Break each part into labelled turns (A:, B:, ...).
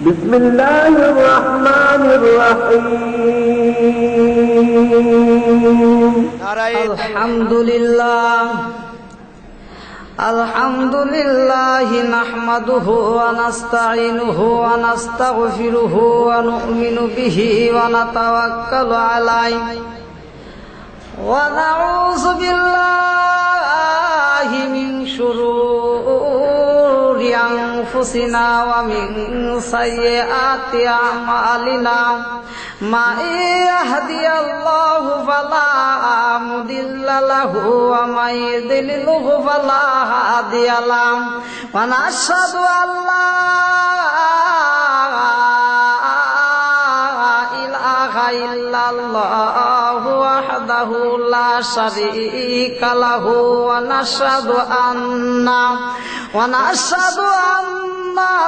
A: بسم الله الرحمن الرحيم
B: الحمد لله نحمده ونستعينه ونستغفره ونؤمن به ونتوكل عليه ونعوذ بالله من شرور أنفسنا ومن سيئات أعمالنا من يهدي الله فلا مضل له ومن يضلله فلا هادي له ونشهد أن لا إله إلا الله وحده لا شريك له ونشهد أن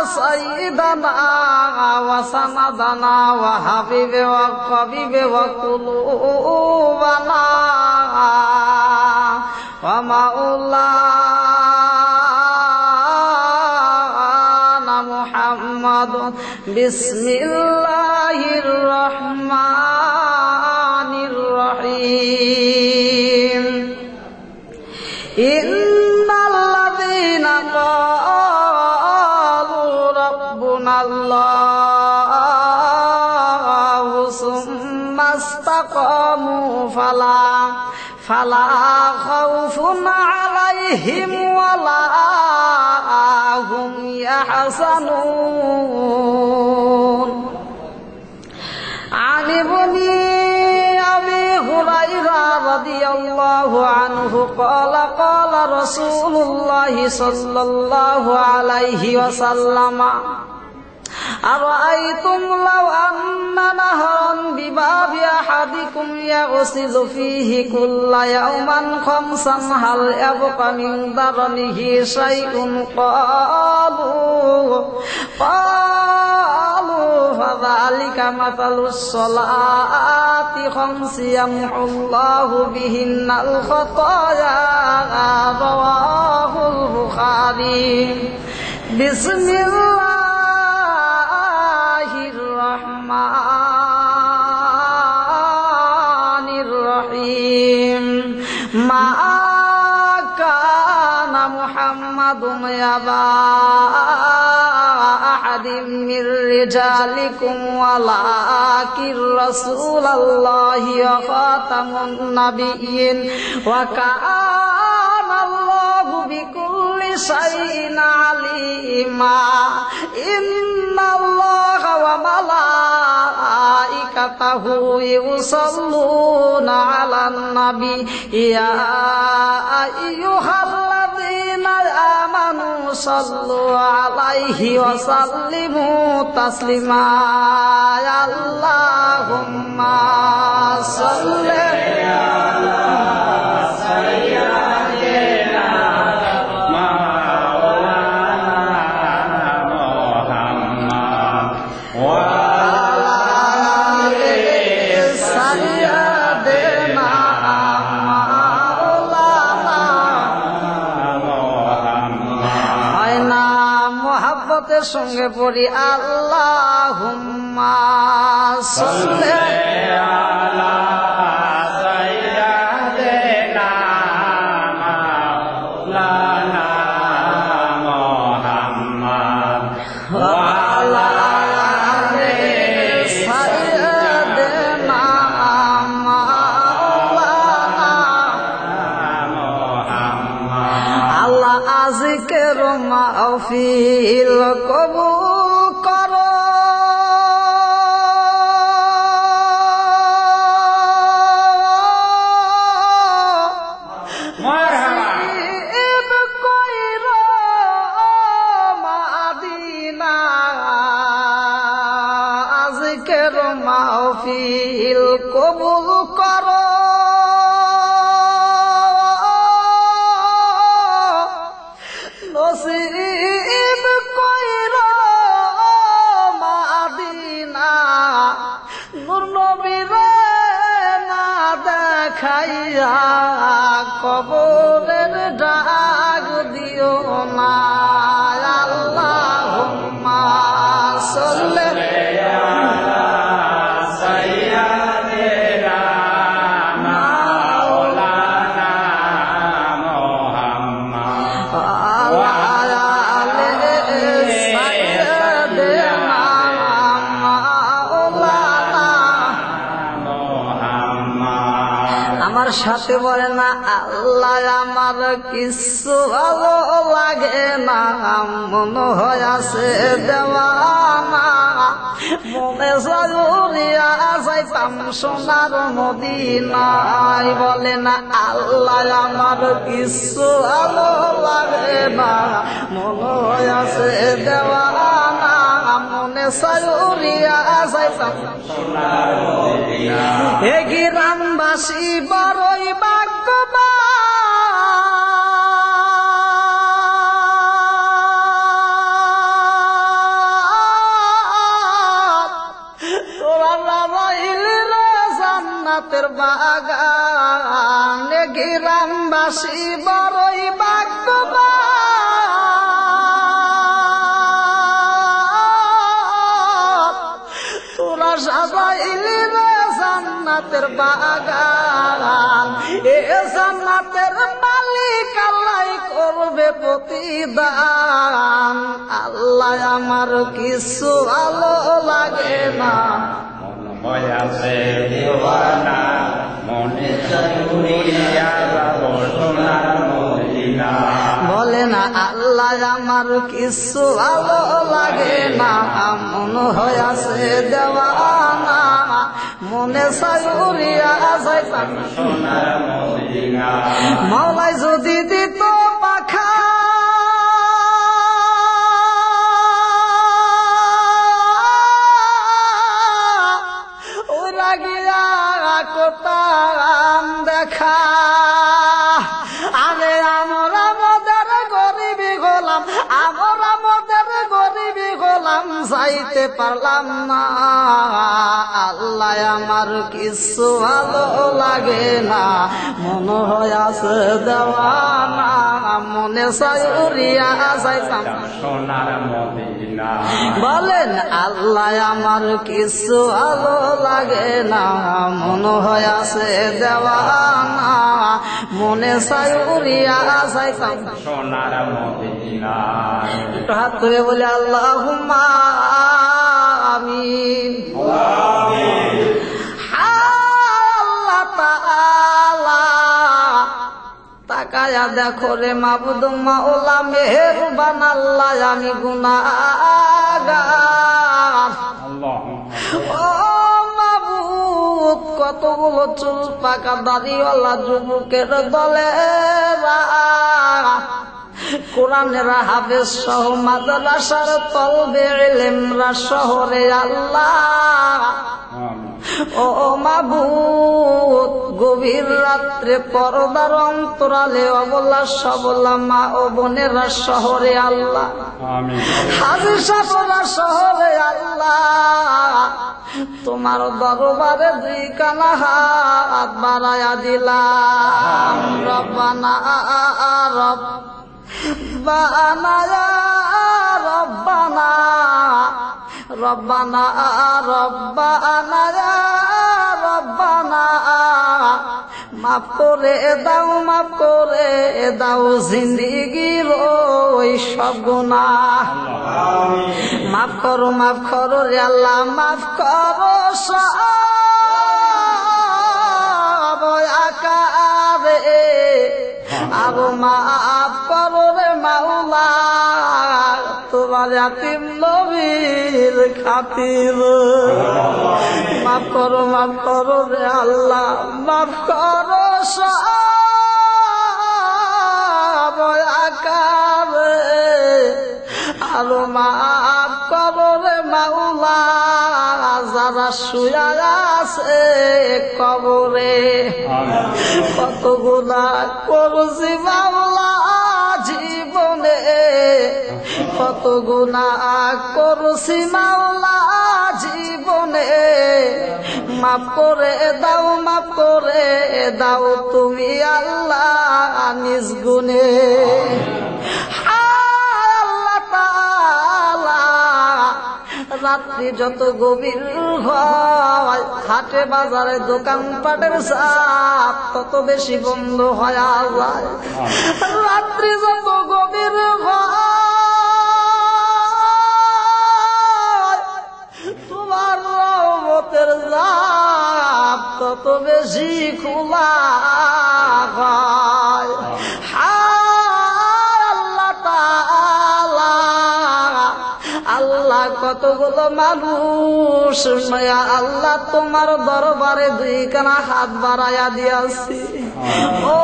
B: سيدنا وسندنا وحبيب وقبيب وقلوبنا ومولانا محمد بسم الله الرحمن الرحيم إن الذين قالوا ربنا الله ثم استقاموا فلا خوف عليهم ولا هم يحزنون عن ابن أبي هريرة رضي الله عنه قال قال رسول الله صلى الله عليه وسلم أرأيتم لو أن نهرا بباب أحدكم يغسل فيه كل يوم خمسا هل يبقى من درنه شيء قالوا فذلك مثل الصلاة خمس يمحو الله بهن الخطايا رواه البخاري بسم الله الرحمن الرحيم ما كان محمد يبا أحد من رجالكم ولكن رسول الله وخاتم النبيين وكان الله بكل شيء عليما إن الله وملائكته يصلون على النبي يا أيها الذين آمنوا صلوا عليه وسلموا تسليما اللهم صل على سيدنا مولانا محمد وعلى آل سيدنا مولانا محمد আয়না মোহাব্বতের সঙ্গে পড়ি আল্লাহুম্মা সাল্লি আলা সাইয়্যিদিনা মাওলানা মুহাম্মদ ওয়া আলা আলি সাইয়্যিদিনা মাওলানা মুহাম্মদ আল্লাহ আজিকের মাহফিল কবুল করো মাহফিল কবুল করো নসিব কইরো মাদিনা নূর নবীর না দেখাইয়া কবরের ডাক দিও না আল্লাহুম্মা সাল্লি সাথে বলে না আল্লাহ আমার কিছু ভালো লাগে না, মনে হয় আছে দেওয়ানা, মনে সাজুরিয়া যাইতাম সোনার মদিনায়। বলে না আল্লাহ আমার কিছু ভালো লাগে না, মনে হয় আছে দেওয়ানা, মনে সাজুরিয়া যাইতাম সোনার মদিনায়। হে গ্রামবাসী বড়ই ভাগ্যবান, তোরা লাগাইলি রে জান্নাতের বাগান। হে গ্রামবাসী বড়ই ভাগ্যবান, তোরা সাজাইলি রে জান্নাতের বাগান। এ জান্নাতের মালিক আল্লাহ করবে প্রতিদান। আল্লাহ আমার কিছু ভালো লাগে না,
C: মনে আছে দেওয়ানা, মনে চাইয়া যাব সোনার মদিনা।
B: বলে না আল্লাহ আমার কিছু ভালো লাগে না, মনে হয় আছে দেওয়ানা, মনে সাজুরিয়া যাইতাম
C: সোনার মদিনা।
B: মাওলাই যদি দিত পাখা, ওরা গিয়া করতাম দেখা। আরে আমরা আমাদের গরিবি গোলাম, আমরা আমাদের গরিবি গোলাম, যাইতে পারলাম না। আল্লাহ আমার কিছু ভালো লাগে না, মনে হয় আছে দেওয়ানা, মনে সাজুরিয়া যাইতাম
C: সোনার মদিনা।
B: বলেন আল্লাহ আমার কিছু ভালো লাগে না, মনে হয় আছে দেওয়ানা, মনে সাজুরিয়া যাইতাম
C: সোনার মদিনা।
B: একটু হাত তুলে বলে আল্লাহুম্মা আমিন। আল্লাহ তাআলা তাকায়া দেখো রে মাবুদ মাওলা মেহেরবান আল্লাহ, আমি গুনাহগার। ও মাবুদ কতগুলো চুল পাকা দাড়িওয়ালা যুবকের দলে কোরআনের হাফেজ সহ মাদ্রাসার তলবে ইলমরা শহরে আল্লাহ। ও মাবুদ গভীর রাত্রে পর্দার অন্তরালে অবলা সবলা মা ও বোনেরা শহরে আল্লাহ, হাজির সাহেবরা শহরে আল্লাহ, তোমার দরবারে দুই কানা হাত বাড়ায়া দিলাম। রব্বানা রব্বানা রব্বানা রব্বানা রব্বানা রব্বানা, মাফ করে দাও, মাফ করে দাও জিন্দিগির ওই সব গুনাহ। মাফ করো, মাফ করো রে আল্লাহ, মাফ করো সব আকারে, আরো মাফ করো রে মাওলা, তোমার ইয়াতীম নবীর খাতির। মাফ করো রে আল্লাহ, মাফ করো সব আকারে, আরো মাফ করো রে মাওলা, যারা শুয়া আছে কবরে। কত গুনাহ করছি মাওলা জীবনে, কত গুনাহ করছি মাওলা জীবনে, মাফ করে দাও, মাফ করে দাও তুমি আল্লাহ নিজ গুণে। রাত্রি যত গভীর হয়, হাটে বাজারে দোকানপাটের চাপ তত বেশি বন্ধ হয় যায়। রাত্রি যত গভীর হয়, তোমার রহমতের চাপ তত বেশি খোলা আল্লাহ কতগুলো মানুষ আল্লাহ তোমার দরবারে দুইখানা হাত বাড়াইয়া দিয়াছি। ও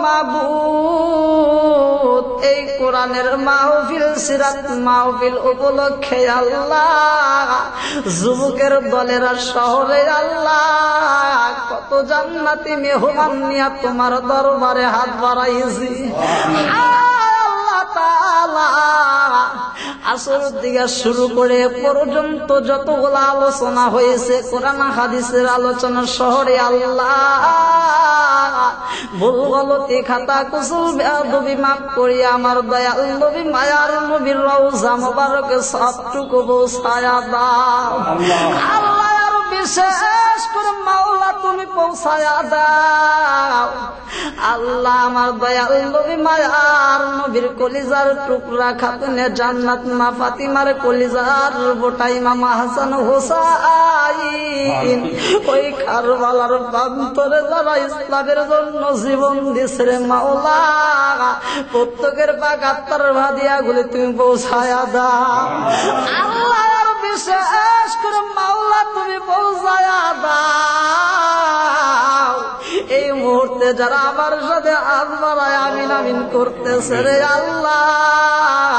B: মাবুদ, এই কোরআনের মাহফিল সিরাত মাহফিল উপলক্ষে আল্লাহ যুবকের দলেরা শহরে আল্লাহ কত জান্নাতি মেহমান নিয়া তোমার দরবারে হাত বাড়াইছি। আল্লাহ তাআলা আসর দিকে শুরু করে পর্যন্ত যতগুলো আলোচনা হয়েছে কোরআন হাদিসের আলোচনা শহরে আল্লাহ ভুল গলতি খাতা কুসুল বেয়াদবি মাফ করিয়া আমার দয়াল নবী মায়ার নবীর রওজা মোবারকে সবটুকু পৌঁছায়া দাও। আল্লাহ আর বিশেষ করে মাওলা তুমি পৌঁছায়া দাও। আল্লাহ আমার দয়াল নবী মায়ার নবীর কলিজার টুকরা খাতুনে জান্নাত মা ফাতিমার কলিজার বোটা ইমাম হাসান হোসাইন ওই কারবালার প্রান্তরে যারা ইসলামের জন্য জীবন দিছে রে মাওলা প্রত্যেকের পাক আত্মার ভাদিয়া গুলি তুমি পৌঁছায়া দাও। আল্লাহ আর বিশেষ করে মাওলা তুমি পৌঁছায়া দাও। এই মুহূর্তে যারা আমার সাথে হাত বাড়ায় আমিন আমিন করতেছে রে আল্লাহ,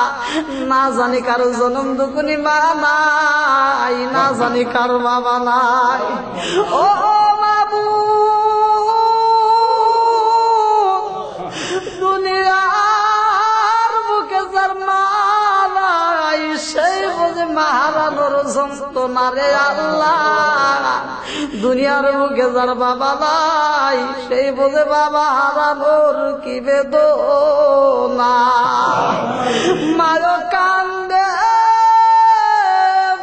B: না জানি কারো জনম দুকুনি মা নাই, না জানি কারো বাবা নাই। ও মাবুদ, দুনিয়ার বুকে যার মা নাই সেই বুঝে মাহারানোর যন্ত্রণা রে আল্লাহ। দুনিয়ার মুখে যার বাবা নাই সেই বোঝে বাবা হারানোর কি বেদনা। মায়ো কান্দে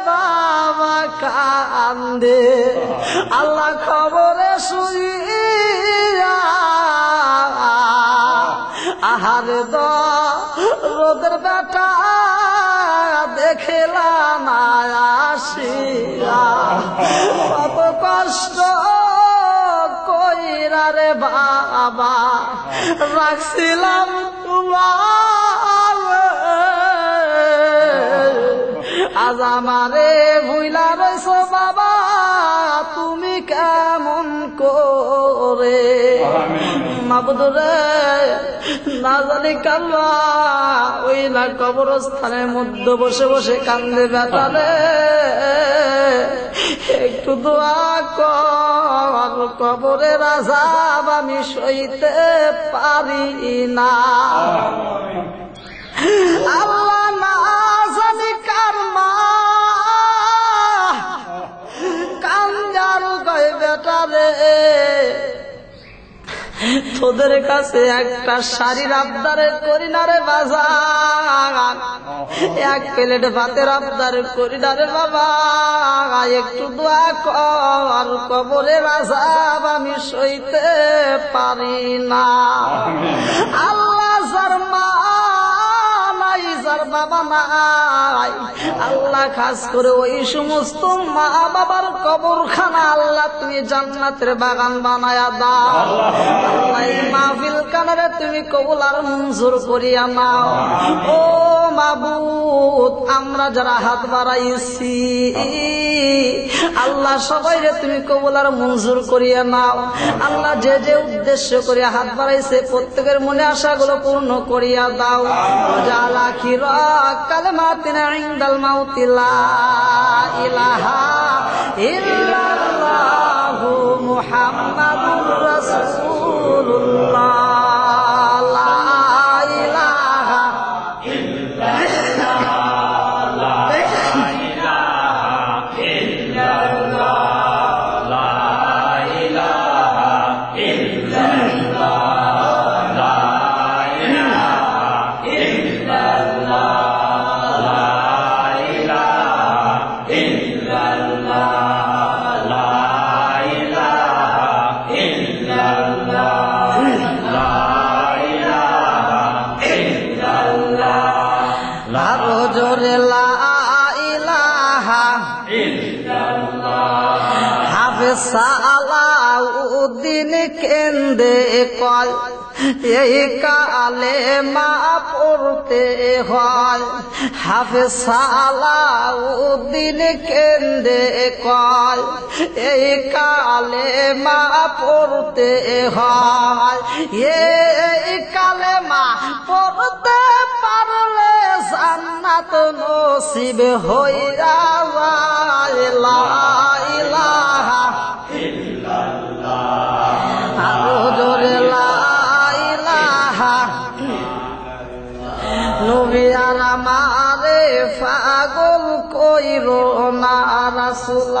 B: বাবা কান্দে আল্লাহ খবরে শুইয়া আহারে রোদের বেটা দেখলাম আসিয়া কত কষ্ট কইরা রে বাবা রাখছিলাম তোমার, আজ আমারে ভুইলা রইছো বাবা তুমি কেমন করে। মাবুদ রে না জানি কাল্লা ওই না কবরস্থানের মধ্যে বসে বসে কান্দে বেটা রে, একটু দোয়া কর কবরের আযাব আমি সইতে পারি না। আল্লাহ না জানি কার মা কান্দার কয় বেটা রে তোদের কাছে একটা শাড়ির আবদারে করি না রে বাজার, এক প্লেট ভাতের আবদার করি না রে বাবা, একটু দোয়া কর কবরের আযাব আমি সইতে পারি না। আল্লাহ যার মা নাই যার বাবা নাই আল্লাহ খাস করে ওই সমস্ত মা বাবার কবরখানা আল্লাহ তুমি জান্নাতের বাগান বানায়া দাও। আল্লাহ এই মাহফিল কানারে তুমি কবুল আর মঞ্জুর করিয়া নাও। ও মাবুদ, আমরা যারা হাত বাড়াইছি আল্লাহ সবাইরে তুমি কবুল আর মঞ্জুর করিয়া নাও। আল্লাহ যে যে উদ্দেশ্য করিয়া হাত বাড়াইছে প্রত্যেকের মনে আশাগুলো পূর্ণ করিয়া দাও। জালা খিরা কালেমাতিনা ইনদাল মাউতি লা ইলাহা ইল্লাল্লাহু মুহাম্মাদুর রাসূলুল্লাহ। সালাউদ্দিন কেন্দে কল এই কালেমা পড়তে হয় হাফেজ সালাউদ্দিন কেন্দ্রে কয় এই কালেমা পড়তে হয় এই কালেমা পড়তে পারলে জান্নাত নসিব হইয়া যায় লা ইলাহা ইল্লাল্লাহ আরো জোরে লা ইলাহা নবী আমারে পাগল কইরো না রাসূল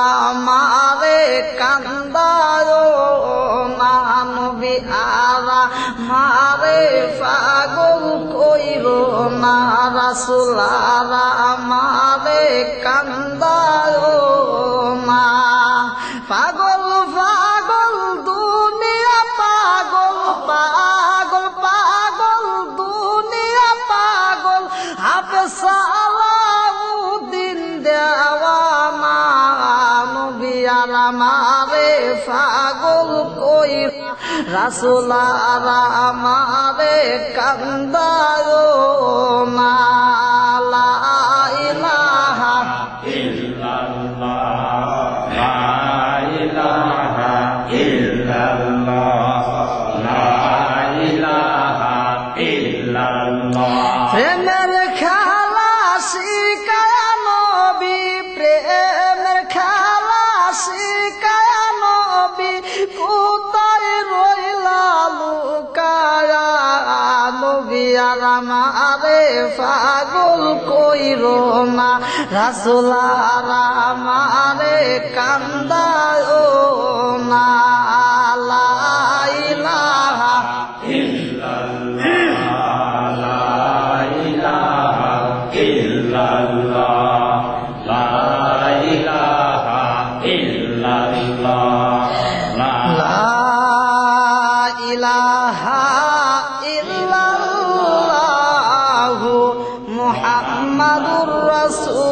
B: আমারে কান্দায় না নবী আমারে পাগল কইরো না রাসূল আমারে কান্দায় না পাগল পাগল দুনিয়া পাগল পাগল পাগল দুনিয়া পাগল হাফেজ সালাউদ্দিন দেওয়ানা নবী আমারে পাগল কইর রাসূল আমারে কান্দায় না লা ইলাহা
C: ইল্লাল্লাহ লা ইলাহা ইল্লাল্লাহ লা ইলাহা ইল্লাল্লাহ
B: প্রেমের খেলা শিখায় নবী প্রেমের খেলা শিখায় নবী কোথায় রইলা লুকায়া নবী আমারে পাগল কইরো না রাসূল আমারে কান্দায় না লা ইলাহা মুহাম্মাদুর রাসূলুল্লাহ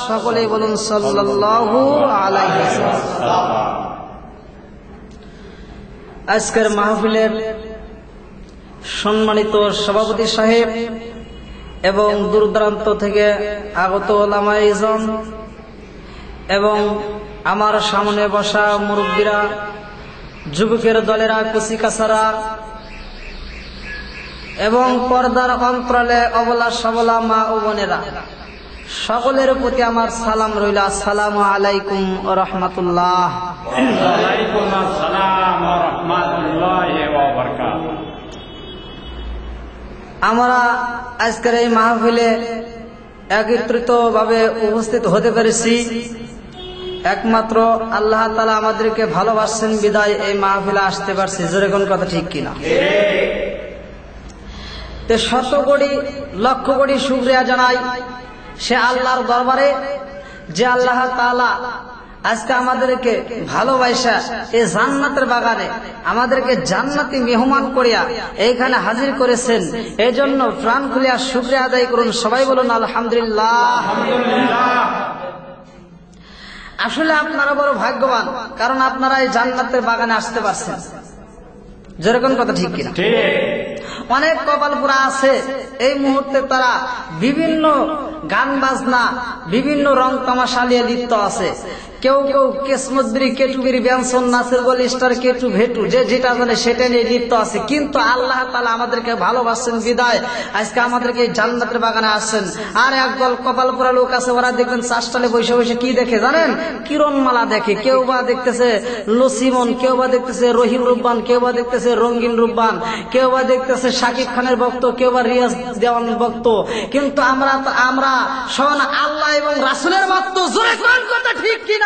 B: সকলেই বলুন সাল্লাল্লাহু আলাইহি ওয়াসাল্লাম। আজকের মাহফিলের সম্মানিত সভাপতি সাহেব এবং দূরদূরান্ত থেকে আগত ওলামায়ে ইজম এবং আমার সামনে বসা মুরব্বীরা, যুবকের দলেরা, কুচিকাচারা এবং পর্দার অন্তরালে অবলা সবলা মা ও বোনেরা, সকলের প্রতি আমার সালাম রইল। আসসালামু আলাইকুম ওয়া রাহমাতুল্লাহ।
C: ওয়া আলাইকুম আসসালাম ওয়া রাহমাতুল্লাহি ওয়া বারাকাতুহু।
B: আমরা আজকের এই মাহফিলে একত্রিতভাবে উপস্থিত হতে পেরেছি একমাত্র আল্লাহ তাআলা আমাদেরকে ভালোবাসেন বিদায় এই মাহফিলে আসতে পারছি। জোরে কোন কথা ঠিক কিনা? তে শত কোটি লক্ষ কোটি শুকরিয়া জানাই সে আল্লাহর দরবারে যে আল্লাহ তাআলা আজকে আমাদেরকে ভালোবাসা এই জান্নাতের বাগানে আমাদেরকে জান্নাতি মেহমান করিয়া এইখানে হাজির করেছেন। এই জন্য প্রাণ খুলিয়া শুকরিয়া আদায় করুন। সবাই বলুন আলহামদুলিল্লাহ। আসলে আপনারা বড় ভাগ্যবান, কারণ আপনারা এই জান্নাতের বাগানে আসতে পারছেন। যেরকম কথা ঠিক কিনা? অনেক কপাল পুরা আছে এই মুহূর্তে তারা বিভিন্ন গান বাজনা বিভিন্ন রং তামাশা নিয়ে লিপ্ত আছে। কেউ কেউ কেসমতবিরি কেটুবিরি ব্যঞ্জন নাচের বল স্টার কেটু ভেটু যে যেটা জানে সেটা নিয়ে লিপ্ত আছে। কিন্তু আল্লাহ তাআলা আমাদেরকে ভালোবাসেন বিদায় আজকে আমাদেরকে জান্নাতের বাগানে আসছেন। আর একদল কপাল পোড়া লোক আছে, ওরা দেখবেন চাষটালে বসে বসে কি দেখে জানেন? কিরণমালা দেখে। কেউ বা দেখতেছে লসিমন, কেউ বা দেখতেছে রহিম রুব্বান, কেউ বা দেখতেছে রঙ্গিন রুব্বান, কেউ বা দেখতেছে শাকিব খানের ভক্ত, কেউ বা রিয়াজ দেওয়ানের ভক্ত। কিন্তু আমরা স্বয়ং আল্লাহ এবং রাসূলের ভক্ত। জোরে কোন কথা ঠিক কিনা?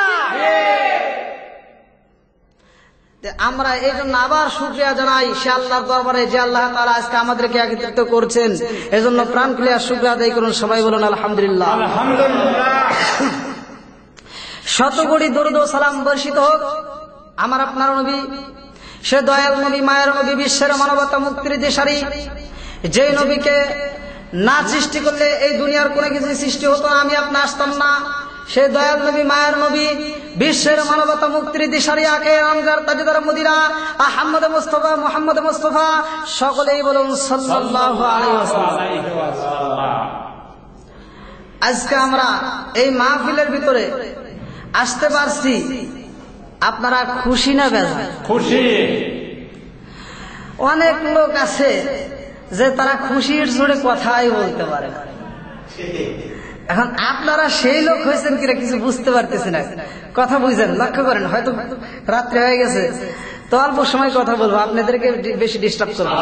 B: আমরা এই জন্য আবার শুকরিয়া জানাই সে আল্লাহর দরবারে যে আল্লাহ তাআলা আজকে আমাদেরকে একত্রিত করছেন। এই জন্য প্রাণ খুলে শুকরিয়া আদায় করুন। সবাই বলুন আলহামদুলিল্লাহ। শত কোটি দরুদ ও সালাম বর্ষিত হোক আমার আপনার নবী, সে দয়াল নবী, মায়ের নবী, বিশ্বের মানবতা মুক্তির দিশারি, যে নবীকে না সৃষ্টি করলে এই দুনিয়ার কোনো কিছু সৃষ্টি হতো না, আমি আপনি আসতাম না। সেই দয়াল নবী, মায়ের নবী, বিশ্বের মানবতা মুক্তির দিশারি আকে আমজার তাজদার মদিনা আহমদ মুস্তাফা, মুহাম্মদ মুস্তাফা, সকলেই বলুন সাল্লাল্লাহু আলাইহি ওয়াসাল্লাম। আজকে আমরা এই মাহফিলের ভিতরে আসতে পারছি, আপনারা খুশি না বেজার?
C: খুশি।
B: অনেক লোক আছে যে তারা খুশির জোরে কথাই বলতে পারে না। এখন আপনারা সেই লোক হয়েছেন কিনা কিছু বুঝতে পারতেছেন না, কথা বুঝেন, লক্ষ্য করেন। হয়তো রাত্রে হয়ে গেছে তো অল্প সময় কথা বলবো, আপনাদেরকে বেশি ডিস্টার্ব করবো।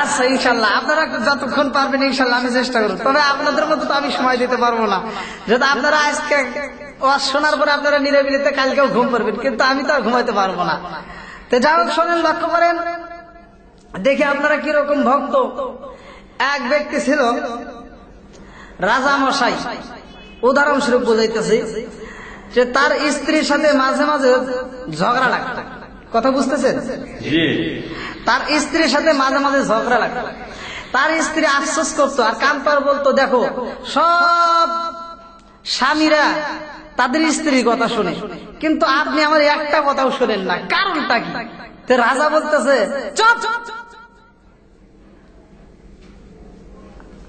B: আচ্ছা ইনশাল্লাহ আপনারা যতক্ষণ পারবেন ইনশাল্লাহ আমি চেষ্টা করবো, তবে আপনাদের মতো তো আমি সময় দিতে পারবো না। যদি আপনারা আজকে ওয়াজ শোনার পরে আপনারা নিরাবিলিতে কালকেও ঘুম পারবেন, কিন্তু আমি তো আর ঘুমাইতে পারবো না। তো যাই হোক শোনেন, লক্ষ্য করেন, দেখে আপনারা কিরকম ভক্ত। এক ব্যক্তি ছিল রাজা মশাই, উদাহরণস্বরূপ বোঝাইতেছি, যে তার স্ত্রীর সাথে মাঝে মাঝে ঝগড়া লাগতো। কথা বুঝতেছেন? তার স্ত্রীর সাথে মাঝে মাঝে ঝগড়া লাগতো। তার স্ত্রী আফসোস করতো আর কানপার বলতো, দেখো সব স্বামীরা তাদের স্ত্রীর কথা শোনে, কিন্তু আপনি আমার একটা কথাও শোনেন না, কারণটা কি? তো রাজা বলতেছে, চুপ,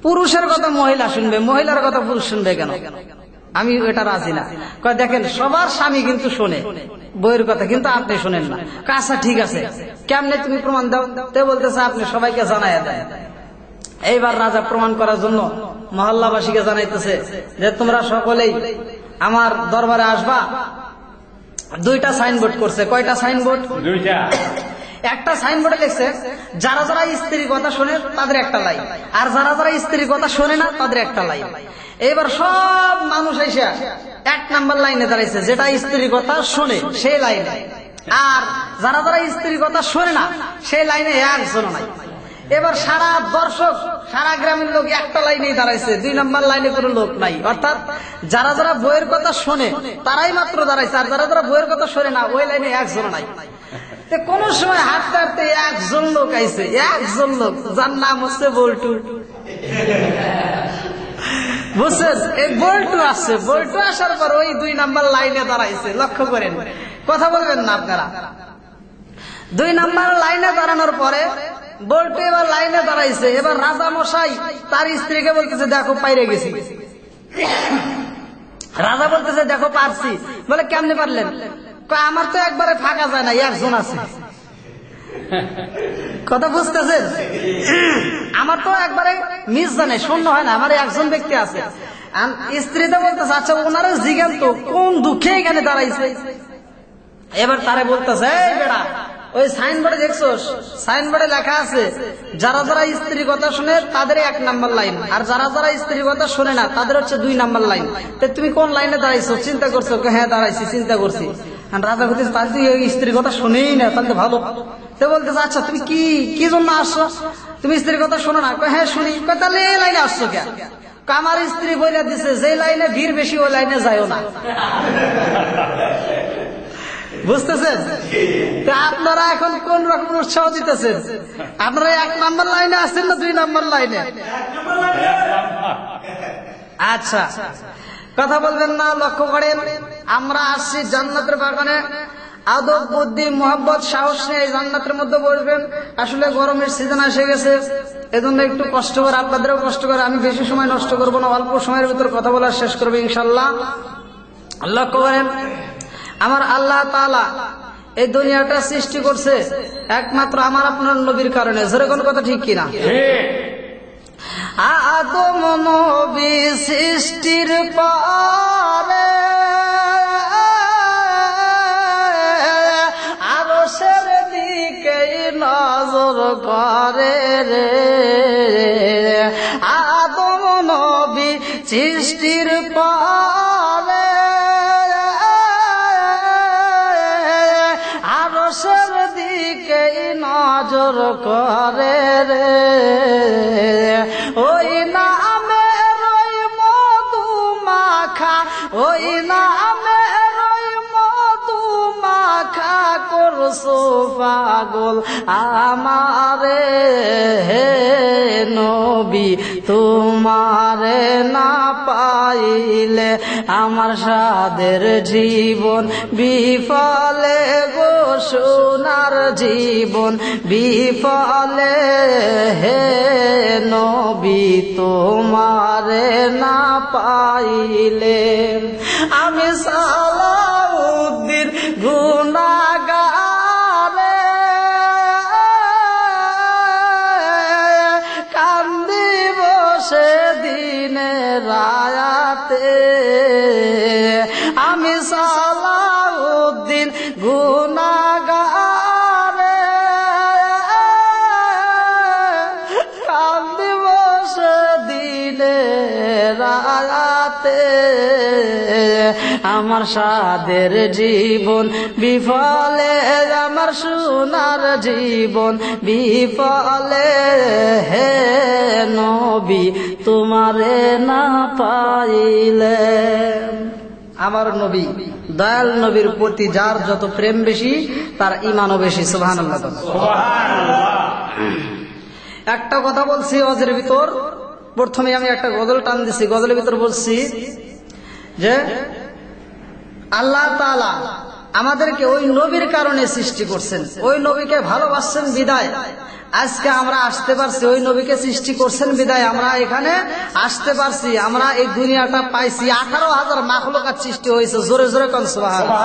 B: পুরুষের কথা মহিলা শুনবে, মহিলার কথা পুরুষ শুনবে কেন? আমি এটা রাজি না। দেখেন সবার স্বামী কিন্তু শোনে বইয়ের কথা, কিন্তু আপনি শোনেন না। আচ্ছা ঠিক আছে, কেমনে তুমি প্রমাণ দাও? তে বলতেছে আপনি সবাইকে জানাইয়া দেন। এইবার রাজা প্রমাণ করার জন্য মহল্লাবাসীকে জানাইতেছে যে তোমরা সকলেই আমার দরবারে আসবা। দুইটা সাইনবোর্ড করছে। কয়টা সাইনবোর্ড? দুইটা। একটা সাইনবোর্ডে লিখছে যারা যারা স্ত্রীর কথা শোনে তাদের একটা লাইন, আর যারা যারা স্ত্রীর কথা শোনে না তাদের একটা লাইন। এবার সব মানুষ এসে এক নাম্বার লাইনে দাঁড়াইছে, যেটা স্ত্রীর কথা শোনে সেই লাইনে, আর যারা যারা স্ত্রীর কথা শোনে না সেই লাইনে একজন নাই। এবার সারা দর্শক, সারা গ্রামের লোক একটা লাইনেই দাঁড়াইছে, দুই নাম্বার লাইনে কোনো লোক নাই। অর্থাৎ যারা যারা বইয়ের কথা শোনে তারাই মাত্র দাঁড়াইছে, আর যারা যারা বইয়ের কথা শোনে না ওই লাইনে একজন নাই। কোন সময় হাঁটতে হাঁটতে একজন লোক আইছে, একজন লোক, যার নাম হচ্ছে বল্টু। বুঝছেন? এই বল্টু আসছে, বল্টু আসার পর ওই দুই নাম্বার লাইনে দাঁড়াইছে। লক্ষ্য করেন, কথা বলবেন না আপনারা। দুই নাম্বার লাইনে দাঁড়ানোর পরে বল্টু এবার লাইনে দাঁড়াইছে। এবার রাজা মশাই তার স্ত্রীকে বলতেছে, দেখো পাইরে গেছি। রাজা বলতেছে, দেখো পারছি। বলে কেমনে পারলেন? আমার তো একবারে ফাঁকা যায় না, একজন আছে। কথা বুঝতেছেন? আমার তো একবারে মিস জানে, শূন্য হয় না, আমার একজন ব্যক্তি আছে। স্ত্রীতে বলতেছে, আচ্ছা ওনারা জিজ্ঞান তো কোন দুঃখে এখানে দাঁড়াইছে। এবার তারে বলতেছে, এই বেড়া, ওই সাইনবোর্ডে দেখছোস? সাইনবোর্ডে লেখা আছে যারা যারা স্ত্রীর কথা শুনে তাদের এক নাম্বার লাইন, আর যারা যারা স্ত্রীর কথা শোনে না তাদের হচ্ছে দুই নাম্বার লাইন। তো তুমি কোন লাইনে দাঁড়াইছো? চিন্তা করছো? হ্যাঁ দাঁড়াইছি, চিন্তা করছি। রাজা বলতেছে, তাহলে তুই স্ত্রীর কথা শুনেই না, তাহলে তো ভালো। তো বলতেছে, আচ্ছা তুমি কি জন্য আসছো? তুমি স্ত্রীর কথা শোনো না? হ্যাঁ শুনি। তাহলে এই লাইনে আসছো কেন? আমার স্ত্রী বইলা দিছে যে লাইনে ভিড় বেশি ওই লাইনে যাইও না। বুঝতেছেন? আপনারা এখন কোন রকম উৎসাহ দিতেছেন? আপনারা এক নাম্বার লাইনে আসছেন না দুই নাম্বার লাইনে? আচ্ছা কথা বলবেন না, লক্ষ্য করেন। আমরা আসছি জান্নাতের বাগানে, আদব বুদ্ধি মোহাব্বত সাহস নিয়ে এই জান্নাতের মধ্যে বসবেন। আসলে গরমের সিজন এসে গেছে, এজন্য একটু কষ্ট করে, আপনাদেরও কষ্ট করে। আমি বেশি সময় নষ্ট করবো না, অল্প সময়ের ভিতর কথা বলা শেষ করবো ইনশাল্লাহ। লক্ষ্য করেন, আমার আল্লাহ তাআলা এই দুনিয়াটা সৃষ্টি করছে একমাত্র আমার আপনার নবীর কারণে। জোরে কোন কথা ঠিক কিনা? আদম নবী সৃষ্টির পরে আরশের দিকে নজর করে রে। আদম নবী সৃষ্টির পরে আরশের দিকে নজর করে রে। ওই নামের ওই মধু মাখা, ওই নামের ওই মধু মাখা করছো পাগল আমারে হে নবী, তোমারে না পাইলে আমার সাদের জীবন বিফলে গো, সোনার জীবন বিফলে হে নবী, তোমারে না পাইলে। আমি সালাউদ্দিন গুনাহগারে কান্দিব সেদিনে রায়াতে। আমি সালাউদ্দিন গুনাহগারে কান্দিব সেদিনে রায়াতে। আমার সাদের জীবন বিফলে, আমার সোনার জীবন বিফলে হে নবী, তোমারে না পাইলে। আমার নবী দয়াল নবীর প্রতি যার যত প্রেম বেশি তার ঈমানও বেশি। সুবহানাল্লাহ। একটা কথা বলছি ওয়াজের ভিতর, প্রথমে আমি একটা গজল টান দিছি, গজলের ভিতর বলছি যে আল্লাহ তাআলা আমাদেরকে ওই নবীর কারণে সৃষ্টি করছেন, ওই নবীকে ভালোবাসছেন বিদায় আজকে আমরা আসতে পারছি। ওই নবীকে সৃষ্টি করছেন বিদায় আমরা এখানে আসতে পারছি, আমরা এই দুনিয়াটা পাইছি। 18,000 মাখলুকাত সৃষ্টি হয়েছে, জোরে জোরে কোন সুবহানাল্লাহ।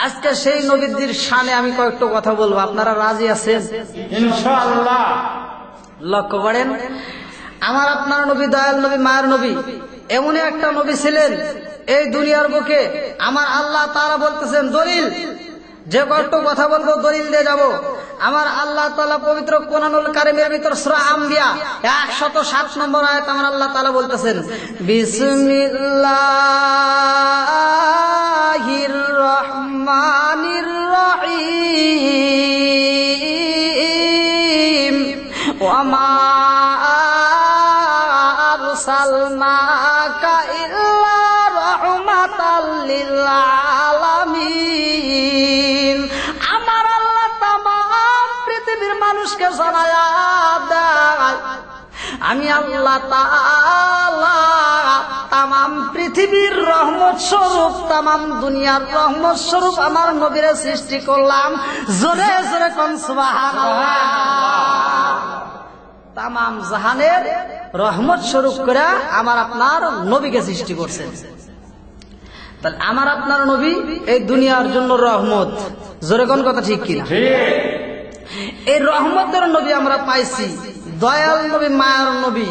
B: আজকে সেই নবীর শানে আমি কয়েকটা কথা বলবো, আপনারা রাজি আছেন
C: ইনশাআল্লাহ?
B: লক্ষ্য করেন, আমার আপনার নবী দয়াল নবী মায়ের নবী এমন একটা নবী ছিলেন এই দুনিয়ার বুকে। আমার আল্লাহ তাআলা বলতেছেন দলিল, যে কয়েকটা কথা বলবো দলিল দিয়ে যাব। আমার আল্লাহ তাআলা পবিত্র কোরআনুল কারীমের ভিতর সূরা আম্বিয়া 107 নম্বর আয়াত আমার আল্লাহ তাআলা বলতেছেন, বিসমিল্লাহির রহমানির রহিম ওয়া মা আরসালনাকা ইল্লা রাহমাতাল লিল আলামিন। আমার আল্লাহ তামাম পৃথিবীর মানুষকে জানায়া দেয় আমি আল্লাহ তাআলা তামাম পৃথিবীর রহমত স্বরূপ, তামাম দুনিয়ার রহমত স্বরূপ আমার নবীরে সৃষ্টি করলাম। জোরে জোরে কোন সুবহানাল্লাহ। তামাম জাহানের রহমত স্বরূপ করে আমার আপনার নবীকে সৃষ্টি করছেন। তাহলে আমার আপনার নবী এই দুনিয়ার জন্য রহমত, জোরে কোন কথা ঠিক কিনা? এই রহমতের নবী আমরা পাইছি, দয়াল নবী মায়ার নবী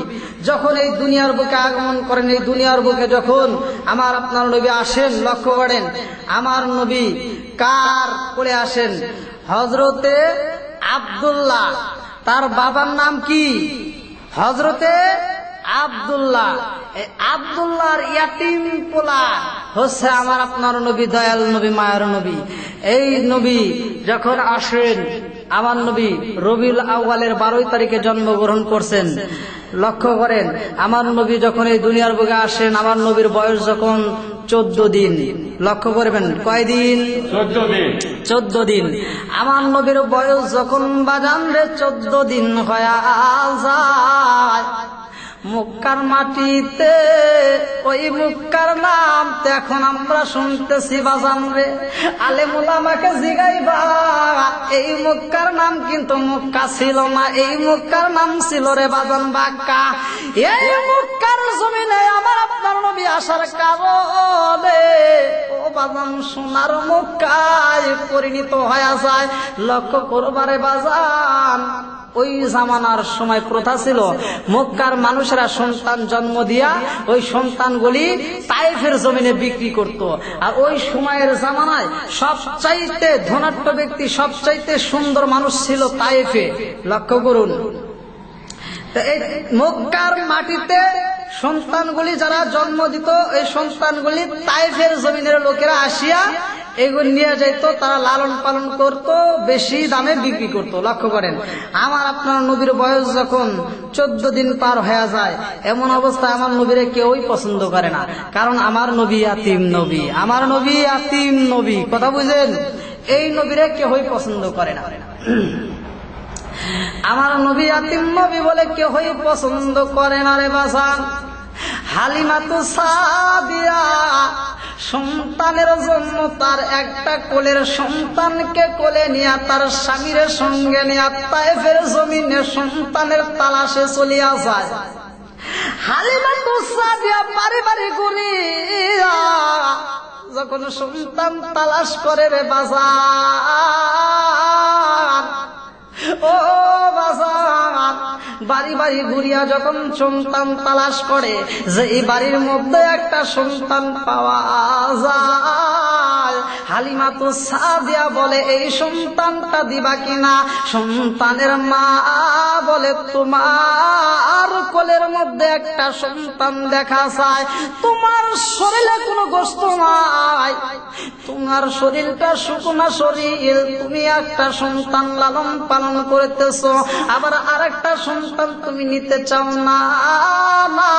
B: যখন এই দুনিয়ার বুকে আগমন করেন, এই দুনিয়ার বুকে যখন আমার আপনার নবী আসেন, লক্ষ্য করেন আমার নবী কার করে আসেন? হযরতে আব্দুল্লাহ, তার বাবার নাম কি? হযরতে আব্দুল্লাহ। এই আব্দুল্লাহর ইয়াতিম পোলা হচ্ছে আমার আপনার নবী দয়াল নবী মায়ার নবী। এই নবী যখন আসেন, আমার নবী রবিউল আউয়ালের 12 তারিখে জন্মগ্রহণ করছেন। লক্ষ্য করেন আমার নবী যখন এই দুনিয়ার বুকে আসেন, আমার নবীর বয়স যখন 14 দিন। লক্ষ্য করবেন কয়দিন? 14 দিন। আমার নবীর বয়স যখন বাজান রে 14 দিন হয়ে যায়, মক্কার মাটিতে ওই মক্কার নাম তো এখন আমরা শুনতেছি বাজান রে। আলেম উলামাকে জিগাইবা এই মক্কার নাম কিন্তু মক্কা ছিল না, এই মক্কার নাম ছিল রে বাজান বাক্কা। এই মক্কার জমিনে আমার আপনার নবী আসার কারণে ও বাজান সোনার মক্কায় পরিণত হয়ে যায়। লক্ষ্য করবারে বাজান, ওই জামানার সময় প্রথা ছিল মক্কার মানুষেরা সন্তান জন্ম দিয়া ওই সন্তানগুলি তায়েফের জমিনে বিক্রি করত। আর ওই সময়ের জামানায় সবচাইতে ধনাঢ্য ব্যক্তি, সবচাইতে সুন্দর মানুষ ছিল তায়েফে। লক্ষ্য করুন, এই মক্কার মাটিতে সন্তানগুলি যারা জন্ম দিত, এই সন্তানগুলি তায়েফের জমিনের লোকেরা আসিয়া এগুলি নিয়ে যাইতো, তারা লালন পালন করত, বেশি দামে বিক্রি করত। লক্ষ্য করেন আমার আপনার নবীর বয়স যখন 14 দিন পার হয়ে যায়, এমন অবস্থায় আমার নবীরে কেউই পছন্দ করে না, কারণ আমার নবী ইয়াতিম নবী, আমার নবী ইয়াতিম নবী। কথা বুঝেন? এই নবীরে কেউই পছন্দ করে না। আমার নবী ইয়াতীম নবী বলে কেউই পছন্দ করে না রে বাজান। হালিমাতু সাদিয়া সন্তানের জন্য তার একটা কোলের সন্তানকে কোলে নিয়ে তার স্বামীর সঙ্গে নিয়ে তায়েফের জমিনে সন্তানের তালাশে চলিয়া যায়। হালিমাতু সাদিয়া বাড়ি বাড়ি ঘুরিয়া যখন সন্তান তালাশ করে রে বাজার, ও বাজার, বাড়ি বাড়ি ঘুরিয়া যখন সন্তান তালাশ করে যে এই বাড়ির মধ্যে একটা সন্তান পাওয়া যায়, হালিমাতু সাদিয়া বলে এই সন্তানটা দিবা কিনা? সন্তানের মা বলে তোমার কোলের মধ্যে একটা সন্তান দেখা যায়, তোমার শরীরে কোনো গোশত নাই, তোমার শরীরটা শুকনা শরীর, তুমি একটা সন্তান লালন পালন করতেছ, আবার আরেকটা সন্তান তুমি নিতে চাও না, না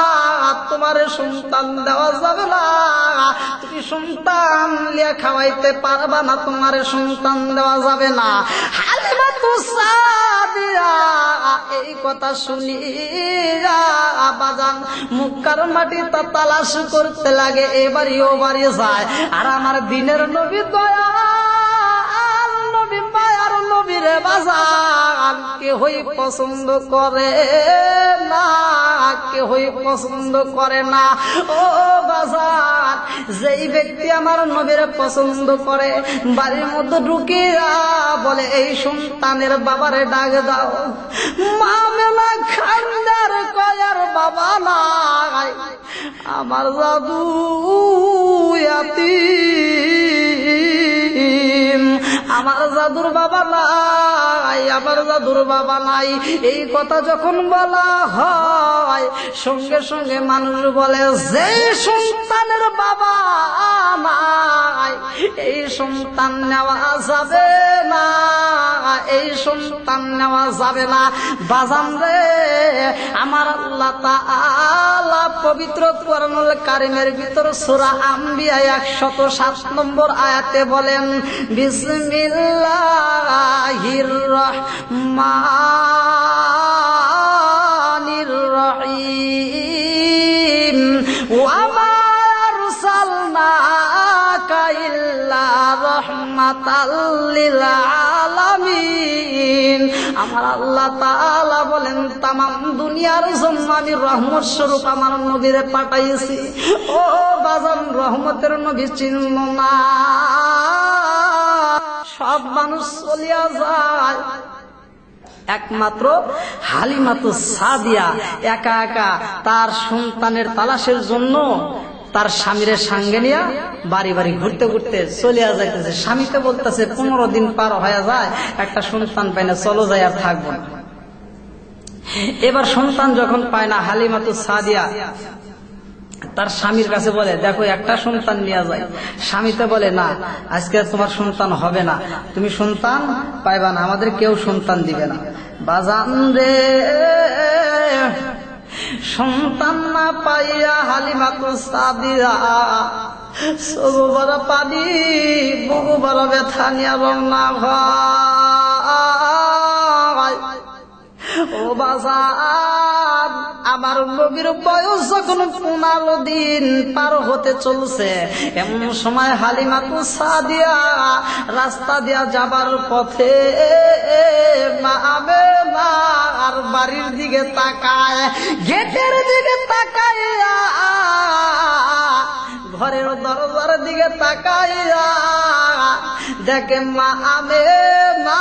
B: তোমার সন্তান দেওয়া যাবে না, তুমি সন্তান লিয়া খাওয়াইতে পারবা না, তোমার সন্তান দেওয়া যাবে না। হালিমাতু সাদিয়া এই কথা শুনি বাজান মক্কার মাটিতে তালাশ করতে লাগে, এবারই ও বাড়ি যায়। আর আমার দিনের নবী দয়াল নবী মায়ার নবী রে বাজান কেউই পছন্দ করে না, কেউই পছন্দ করে না। ও বাজান যেই ব্যক্তি আমার নবীর পছন্দ করে বাড়ির মধ্যে ঢুকিয়া বলে এই সন্তানের বাবারে ডাক দাও, মা মেলা খান্দার কয়ার বাবা নাই, আমার জাদু ইয়াতীম, আমার জাদুর বাবা নাই, আমার জাদুর বাবা নাই। এই কথা যখন বলা হয় সঙ্গে সঙ্গে মানুষ বলে যে সন্তানের বাবা নাই এই সন্তান নেওয়া যাবে না, এই সন্তান নেওয়া যাবে না। বাজান রে আমার আল্লাহ তাআলা পবিত্র কোরআনুল কারীমের ভিতর সূরা আম্বিয়া 107 নম্বর আয়াতে বলেন বিসমিল্লাহির রহমানির রহিম ওয়া মা আরসালনাকা ইল্লা রাহমাতাল লিল আলামিন। আমার আল্লাহ তাআলা বলেন তামাম দুনিয়ার জন্য আমি রহমত স্বরূপ আমার নবীরে পাঠাইছি। ও বাজান রহমতের নবী চিনল না, সব মানুষ চলিয়া যায়, একমাত্র হালিমাতু সাদিয়া একা একা তার সন্তানের তালাশের জন্য তার স্বামীর সঙ্গে নিয়ে বাড়ি বাড়ি ঘুরতে ঘুরতে চলিয়া যাইতেছে। স্বামীতে বলতেছে 15 দিন পার হয়ে যায়, একটা সন্তান পায় না, চলো যাই আর থাকবো না। এবার সন্তান যখন পায় না হালিমাতু সাদিয়া তার স্বামীর কাছে বলে দেখো একটা সন্তান নিয়ে যায়। স্বামীতে বলে না আজকে তোমার সন্তান হবে না, তুমি সন্তান পাইবা না, আমাদের কেউ সন্তান দিবে না। বাজান রে সন্তান না পাইয়া হালিমাতু সাদিয়া চোখ বড় পানি বুকু বড় ব্যথা নিয়ে রওনা হয়। ও বাজার আমার নবীর বয়স যখন 15 দিন পার হতে চলছে, এমন সময় হালিমাতু সাদিয়া রাস্তা দিয়া যাবার পথে মা আমেনা আর বাড়ির দিকে তাকায়, গেটের দিকে তাকাইয়া ঘরের দরজার দিকে তাকাইয়া দেখে মা আমেনা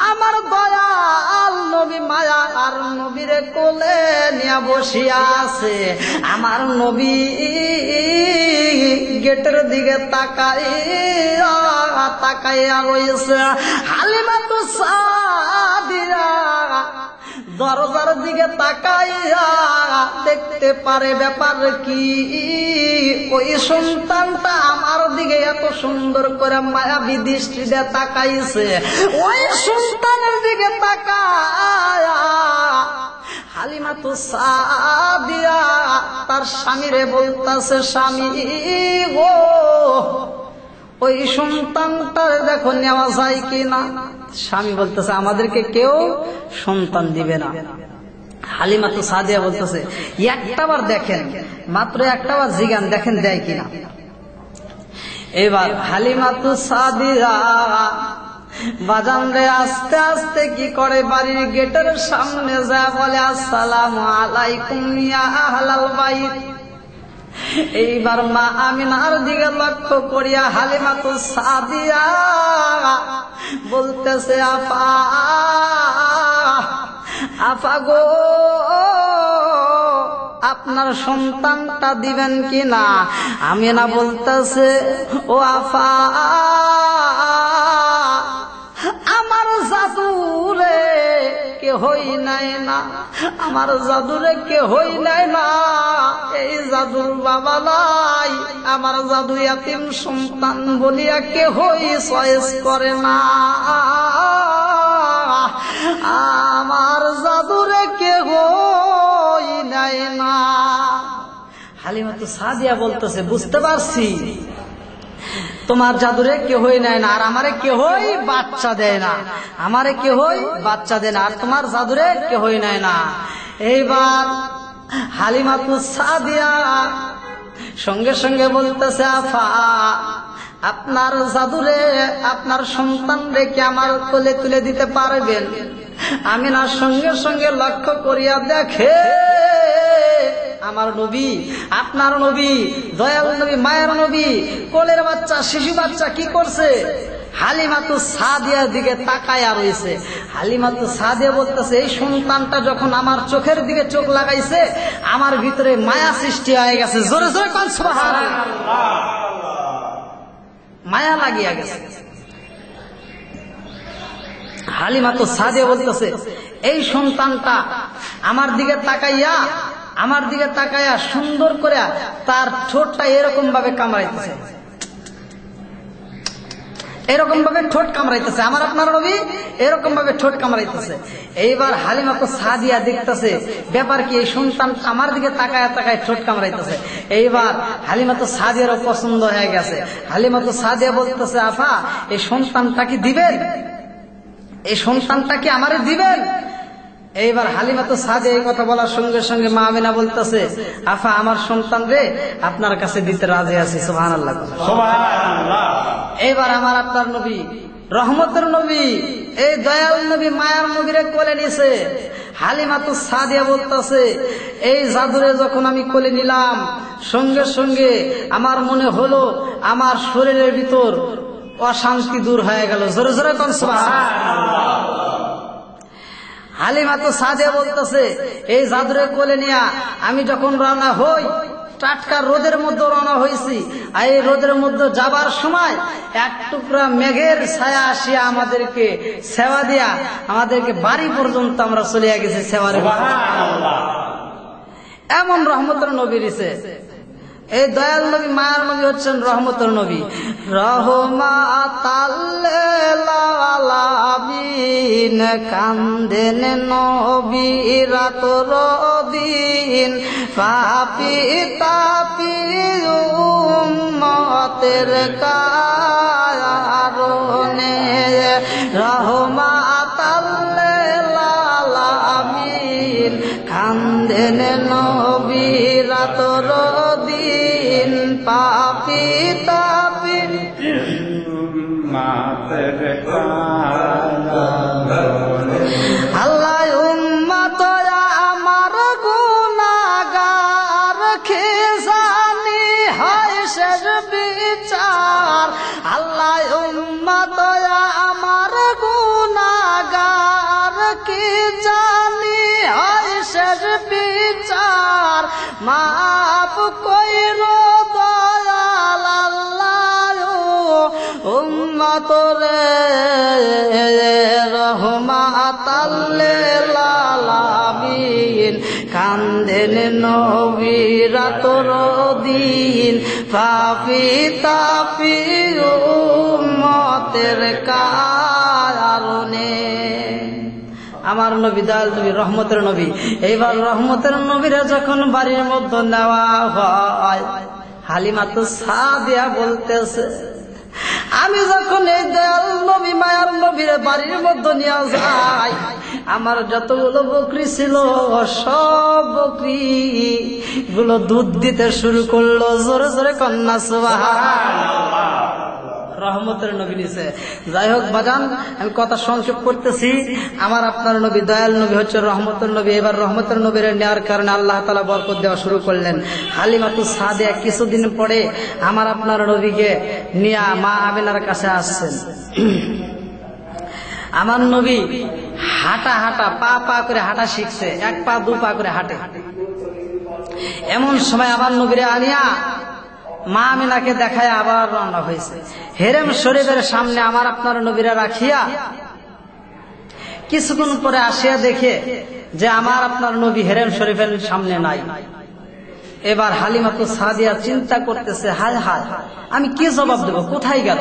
B: আমার দয়াল নবী মায়া আর নবীরে কোলে নিয়ে বসিয়া আছে। আমার নবী গেটের দিকে তাকাইয়া রয়েছে। হালিমাতু সাদিয়া দরজার দিকে তাকাইয়া দেখতে পারে ব্যাপার কি, ওই সন্তানটা আমার দিকে এত সুন্দর করে মায়াবী দৃষ্টিতে তাকাইছে। ওই সন্তানের দিকে তাকায়া হালিমাতু সাদিয়া তার স্বামীরে বলতাছে স্বামী গো, ও ওই সন্তানটা দেখো নেওয়া যায় কিনা। স্বামী বলতেছে আমাদেরকে কেউ সন্তান দিবে না। হালিমাতু সাদিয়া বলতেছে একটাবার দেখেন, মাত্র একটাবার জিগান দেখেন দেয় কিনা। এবার হালিমাতু সাদিয়া বাজান রে আস্তে আস্তে কি করে বাড়ির গেটের সামনে যায় বলে আসসালামু আলাইকুম ইয়া আহলাল বাইত। এইবার মা আমিনার দিকে লক্ষ্য করিয়া হালিমাতু সাদিয়া বলতেছে আপা আপা গো আপনার সন্তানটা দিবেন কিনা। আমিনা বলতেছে ও আপা আমার জাদুরে কেহই নাই না, আমার জাদুরে কেহই নাই না, এই জাদুর বাবা নাই, আমার জাদু ইয়াতিম সন্তান বলিয়া কেহই চয়েস করে না, আমার জাদুরে কেহই নাই না। হালিমাতু সাদিয়া বলতেছে বুঝতে পারছি তোমার জাদুরে কেহই নেয় না, আর আমারে কেহই বাচ্চা দেয় না, আমারে কেহই বাচ্চা দেয় না, আর তোমার জাদুরে কেহই নেয় না। এইবার হালিমাতু সাদিয়া সঙ্গে সঙ্গে বলতেছে আফা আপনার জাদুরে আপনার সন্তান রেখে আমার কোলে তুলে দিতে পারবেন। আমিনার সঙ্গে সঙ্গে লক্ষ্য করিয়া দেখে আমার নবী, আপনার নবী, দয়াল নবী, মায়ের নবী, কোলের বাচ্চা, শিশু বাচ্চা কি করছে? হালিমাতু সাদিয়ার দিকে তাকায়া রয়েছে। হালিমাতু সাদিয়া বলতেছে এই সন্তানটা যখন আমার চোখের দিকে চোখ লাগাইছে আমার ভিতরে মায়া সৃষ্টি হয়ে গেছে। জোরে জোরে কোন সুবহানাল্লাহ, মায়া লাগিয়া গেছে। হালিমাতু সাদিয়া বলতেছে এই সন্তানটা আমার দিকে তাকাইয়া সুন্দর করে তার ঠোঁটটা এরকম ভাবে কামড়াইতেছে, এরকম ভাবে ঠোঁট কামড়াইতেছে, আমার আপনার নবী এরকম ভাবে ঠোঁট কামড়াইতেছে। এইবার হালিমাতু সাদিয়া দেখতেছে ব্যাপার কি, এই সন্তান আমার দিকে তাকায় ঠোঁট কামড়াইতেছে। এইবার হালিমাতু সাদিয়ারও পছন্দ হয়ে গেছে। হালিমাতু সাদিয়া বলতেছে আফা এই সন্তানটা কি দিবেন, এই সন্তানটা কি আমারে দিবেন? এইবার হালিমাতু সাদিয়া এই কথা বলার সঙ্গে সঙ্গে মা আমিনা বলতেছে আফা আমার সন্তান রে আপনার কাছে দিতে রাজি আছি। সুবহানাল্লাহ, সুবহানাল্লাহ। এইবার আমার আপনার নবী, রহমতের নবী, এই দয়াল নবী মায়ার নবীরে কোলে নিছে। হালিমাতু সাদিয়া বলতেছে এই জাদুরে যখন আমি কোলে নিলাম সঙ্গে সঙ্গে আমার মনে হলো আমার শরীরের ভিতর অশান্তি দূর হয়ে গেল। জোরে জোরে কোন সুবহানাল্লাহ। হালিমাতু সাদিয়া বলতেছে এই জাদুরে কোলে নিয়া আমি যখন রওনা হই, টাটকা রোদের মধ্যে রওনা হয়েছি, আর এই রোদের মধ্যে যাবার সময় এক টুকরা মেঘের ছায়া আসিয়া আমাদেরকে সেবা দিয়া আমাদেরকে বাড়ি পর্যন্ত আমরা চলে গেছি সেবার। এমন রহমতের নবী দিছে। এই দয়াল নবী মায়ার নবী হচ্ছেন রহমতের নবী। রহমাতাল লিল আলামিন কান্দেন নবী রাতর দিন, পাপী তাপী উম্মতের কারণে। রহমাতাল লিল আলামিন কান্দেন নবী রাতর দিন, পাপী তাপী
C: মাতের কারণে।
B: আল্লাহ উম্মত আমার গুনাহগার খিজানি হয় শেষ বিচার। আল্লাহ উম্মত আমার গুনাহগার কি জানি হয় শেষ বিচার। মাফ কইরো দয়াল আল্লাহ উম্মত রে। রহমাতাল লিল আলামিন কান্দেন নবী রাতর দিন, পাপী তাপী উম্মতের কারণে। আমার নবী দয়াল নবী রহমতের নবী। এইবার রহমতের নবীরা যখন বাড়ির মধ্যে নেওয়া হয় হালিমাতু সাদিয়া বলতেছে আমি যখন এই দয়াল নবী মায়ার নবীর বাড়ির মধ্যে নিয়ে যাই, আমার যতগুলো বকরি ছিল সব বকরি গুলো দুধ দিতে শুরু করলো। জোরে জোরে কন্যা সুবহানাল্লাহ। রহমতের নবী নিছে। যাই হোক বাজান, আমি কথা সংক্ষেপ করতেছি। আমার আপনার নবী দয়াল নবী হচ্ছে রহমতের নবী। এবার রহমতের নবীর নেওয়ার কারণে আল্লাহ তাআলা বরকত দেওয়া শুরু করলেন। হালিমাতুস সাদিয়া কিছুদিন পরে আমার আপনার নবীকে নিয়ে মা আমিনার কাছে আসছেন। আমার নবী হাঁটা হাঁটা পা পা করে হাঁটা শিখছে, এক পা দু পা করে হাঁটে। এমন সময় আমার নবীরে আনিয়া মা আমিনাকে দেখায় আবার রওনা হয়েছে। হেরেম শরীফের সামনে আমার আপনার নবীরা রাখিয়া কিছুক্ষণ পরে আসিয়া দেখে যে আমার আপনার নবী হেরেম শরীফের সামনে নাই। এবার হালিমাতুস সাদিয়া চিন্তা করতেছে, হায় হায় আমি কি জবাব দেব, কোথায় গেল?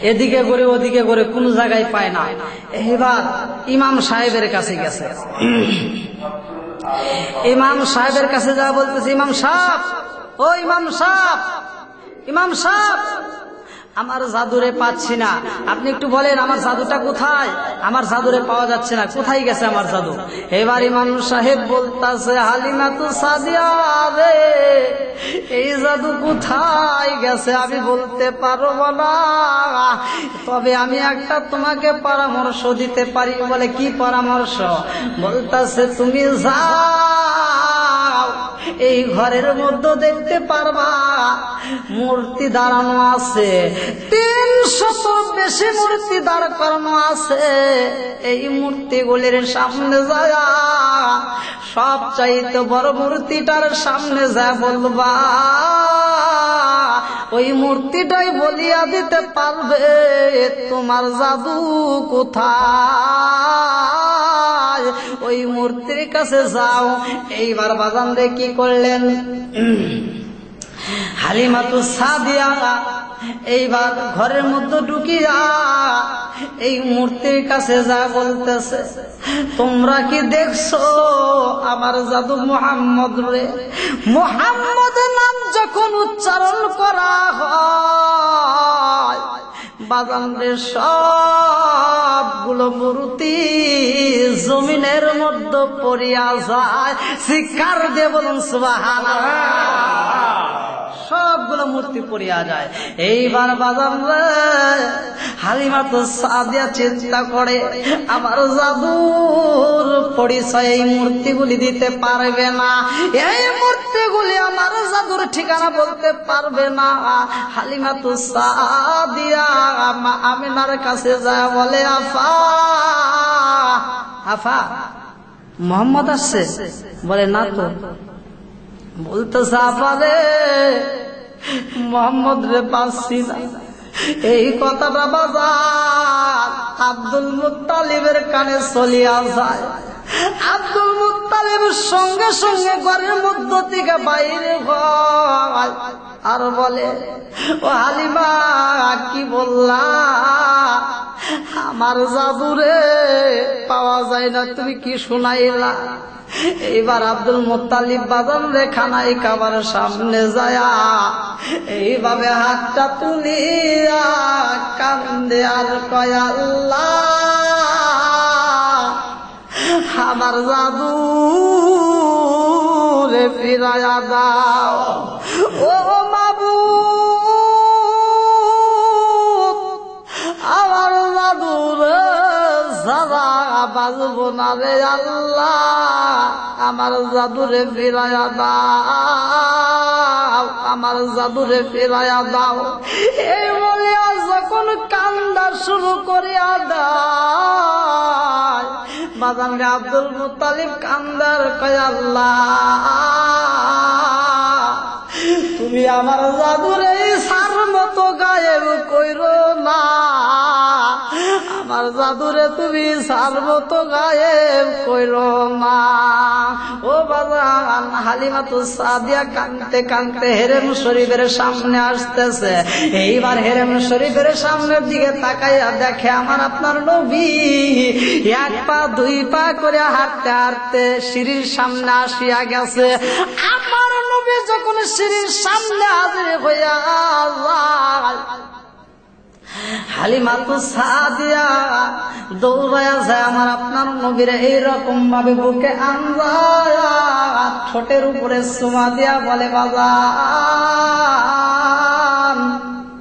B: এদিকে করে ওদিকে করে কোন জায়গায় পায় না। এবার ইমাম সাহেবের কাছে গেছে। ইমাম সাহেবের কাছে যা বলতেছে, ইমাম সাহেব, ও ইমাম সাহেব, ইমাম সাহেব, আমার জাদুরে পাচ্ছি না, আপনি একটু বলেন আমার জাদুটা কোথায়? আমার জাদুরে পাওয়া যাচ্ছে না, কোথায় গেছে আমার জাদু? এবার ইমাম সাহেব বলতাছে, হালিমাতুস সাদিয়া রে, এই জাদু কোথায় গেছে আমি বলতে পারবো না, তবে আমি একটা তোমাকে পরামর্শ দিতে পারি। বলে কি পরামর্শ? বলতাছে তুমি যাও, এই ঘরের মধ্যে দেখতে পারবা মূর্তি দাঁড়ানো আছে, 300 বেশি মূর্তি দাঁড় করানো আছে। এই মূর্তিগুলির সামনে যায় সব চাইতে বড় মূর্তিটার সামনে যা বলবা, ওই মূর্তিটাই বলিয়া দিতে পারবে তোমার জাদু কোথায়। ওই মূর্তির কাছে যাও। এইবার বাজান রে কি করলেন হালিমাতুস সাদিয়া, এইবার ঘরের মধ্যে ঢুকিয়া এই মূর্তির কাছে যা বলতেছে, তোমরা কি দেখছো আমার জাদু মুহাম্মদ রে? মুহাম্মদ নাম যখন উচ্চারণ করা হয় বাজান রে, সবগুলো মূর্তি জমিনের মধ্যে পড়িয়া যায়। শিকার দিয়ে বলুন সুবহানাল্লাহ। সবগুলো মূর্তি পড়িয়া যায়। এইবার বাজান রে হালিমাতুস সাদিয়া চিন্তা করে, আমার জাদুর পরিচয় এই মূর্তিগুলি দিতে পারবে না, এই মূর্তিগুলি আমার জাদুর ঠিকানা বলতে পারবে না। হালিমাতুস সাদিয়া মা আমিনার কাছে যায়, বলে আফা, আফা মোহাম্মদ আসছে? বলে না তো। বলতেছে আফা রে, মোহাম্মদ রে পাচ্ছি না। এই কথাটা বাজার আব্দুল মুত্তালিবের কানে চলিয়া যায়। আব্দুল মুত্তালিব সঙ্গে সঙ্গে ঘরের মধ্য থেকে বাইরে হয় আর বলে, ও হালিমা কি বললা? আমার জাদুরে পাওয়া যায় না, তুমি কি শুনাইলা? এইবার আব্দুল মুত্তালিব বাজান রে খানায় কাবার সামনে যায় এইভাবে হাতটা তুলিয়া কান্দে আর কয়, আল্লাহ আমার জাদু রে ফিরায়া দাও, ও মাবুদ আমার জাদু রে সারা বাজবো না রে, আল্লাহ আমার জাদুরে ফিরায়া দাও, আমার জাদুরে ফিরায়া দাও। এই বলিয়া যখন কান্দা শুরু করিয়া দেয় বাজান রে আব্দুল মুত্তালিব কান্দার কয়, আল্লাহ তুমি আমার জাদুরে সার মতো গায়েব কইরো না, আমার জাদুরে তুমি সার মতো গায়েব কইরো না। ও বাজান হালিমাতুস সাদিয়া কাঁদতে কাঁদতে হেরেম শরীফের সামনে আসতেছে। এইবার হেরেম শরীফের সামনের দিকে তাকাইয়া দেখে আমার আপনার নবী এক পা দুই পা করে হাঁটতে হাঁটতে সিঁড়ির সামনে আসিয়া গেছে। আমার নবী যখন সিঁড়ির সামনে হাজির হইয়া যায় হালিমাতু সাদিয়া দৌড়ায়া যায় আমার আপনার নবীর এইরকম ভাবে বুকে আনজায়া ঠোঁটের উপরে চুমা দিয়া বলে, বাজান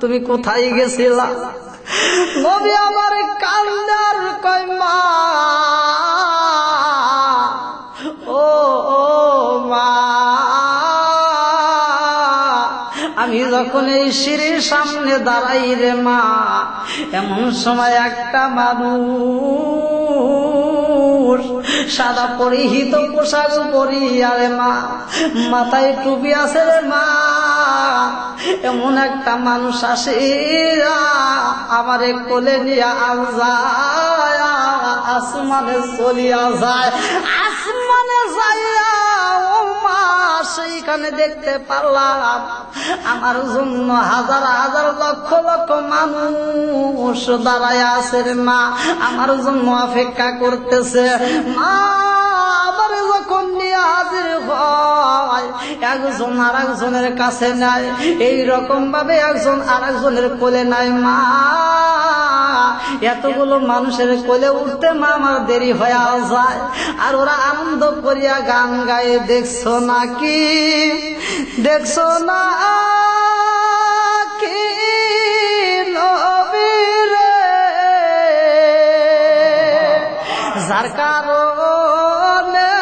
B: তুমি কোথায় গেছিলা? নবী আমার কান্দার কয়, মা ও মা, আমি যখন এই সিঁড়ির সামনে দাঁড়াই রে মা, এমন সময় একটা মানুষ সাদা পরিহিত পোশাক পরিয়া রে মা, মাথায় টুপি আছে রে মা, এমন একটা মানুষ আসে আমারে কোলে নিয়ে আজায় আসমানে চলিয়া যায়। আসমানে যাইয়া ও মা সেইখানে দেখতে পারলাম আমার জন্য হাজার হাজার লক্ষ লক্ষ মানুষ দাঁড়ায় আছে রে মা, আমার জন্য অপেক্ষা করতেছে। মা আবার যখন নিয়ে হাজির হয়, একজন আর একজনের কাছে নাই, এইরকম ভাবে একজন আর একজনের কোলে নাই। মা এতগুলো মানুষের কোলে উঠতে মা আমার দেরি হয়ে যায়, আর ওরা আনন্দ করিয়া গান গায়ে, দেখছো নাকি, দেখছো না কি নবীরে, যার কারণে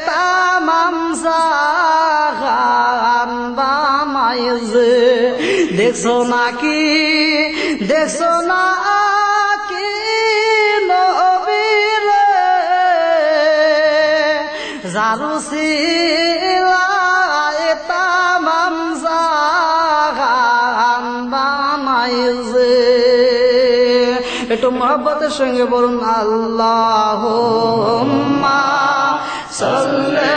B: তামাম জাহান বামাইছে, দেখছো নাকি, দেখছো না কি নবীরে, জারুসিলায় তামাম জাহান বানাইছে। একটু মহব্বতের সঙ্গে বলুন, আল্লাহুম্মা সাল্লি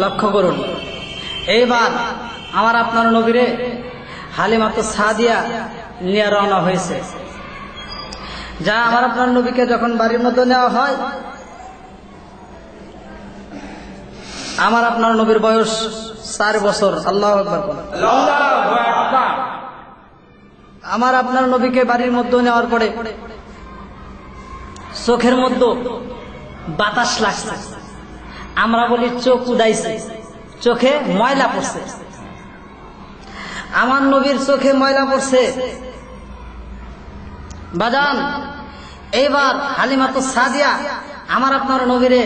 B: লক্ষ্য করুন। এইবার আমার আপনার নবীরে হালিমাতু সাদিয়া নিয়ে রওনা হয়েছে। যা আমার আপনার নবীকে যখন বাড়ির মধ্যে নেওয়া হয়, আমার আপনার নবীর বয়স 4 বছর। আল্লাহু আকবার। আমার আপনার নবীকে বাড়ির মধ্যে নেওয়ার পরে চোখের মধ্যে বাতাস লাগছে, আমরা বলি চোখ উদাইছে, চোখে ময়লা পড়ছে। আমার নবীর চোখে ময়লা পড়ছে বাজান। এইবার হালিমাতু সাদিয়া আমার আপনার নবীরে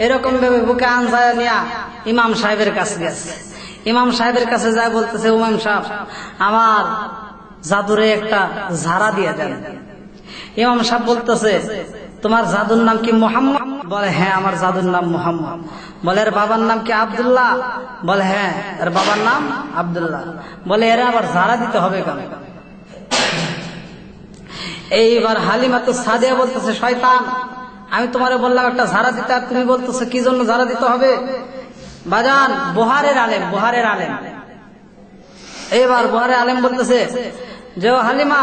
B: এরকম ভাবে বুকে আনজায়া নিয়া ইমাম সাহেবের কাছে গেছে। ইমাম সাহেবের কাছে যায় বলতেছে, ইমাম সাহেব আমার জাদুরে একটা ঝাড়া দিয়ে দেন। ইমাম সাহেব বলতেছে, তোমার জাদুর নাম কি মুহাম্মদ? বলে হ্যাঁ, আমার জাদুর নাম মুহাম্মদ। বলে এর বাবার নাম কি আব্দুল্লাহ? বলে হ্যাঁ, এর বাবার নাম আব্দুল্লাহ। বলে এরা আবার ঝাড়া দিতে হবে কেন? এইবার হালিমাতু সাদিয়া বলতেছে, শয়তান, আমি তোমারে বললাম একটা ঝাড়া দিতে, আর তুমি বলতেছো কি জন্য ঝাড়া দিতে হবে? বাজান বুহারের আলেম, বুহারের আলেম। এইবার বুহারের আলেম বলতেছে যে, ও হালিমা,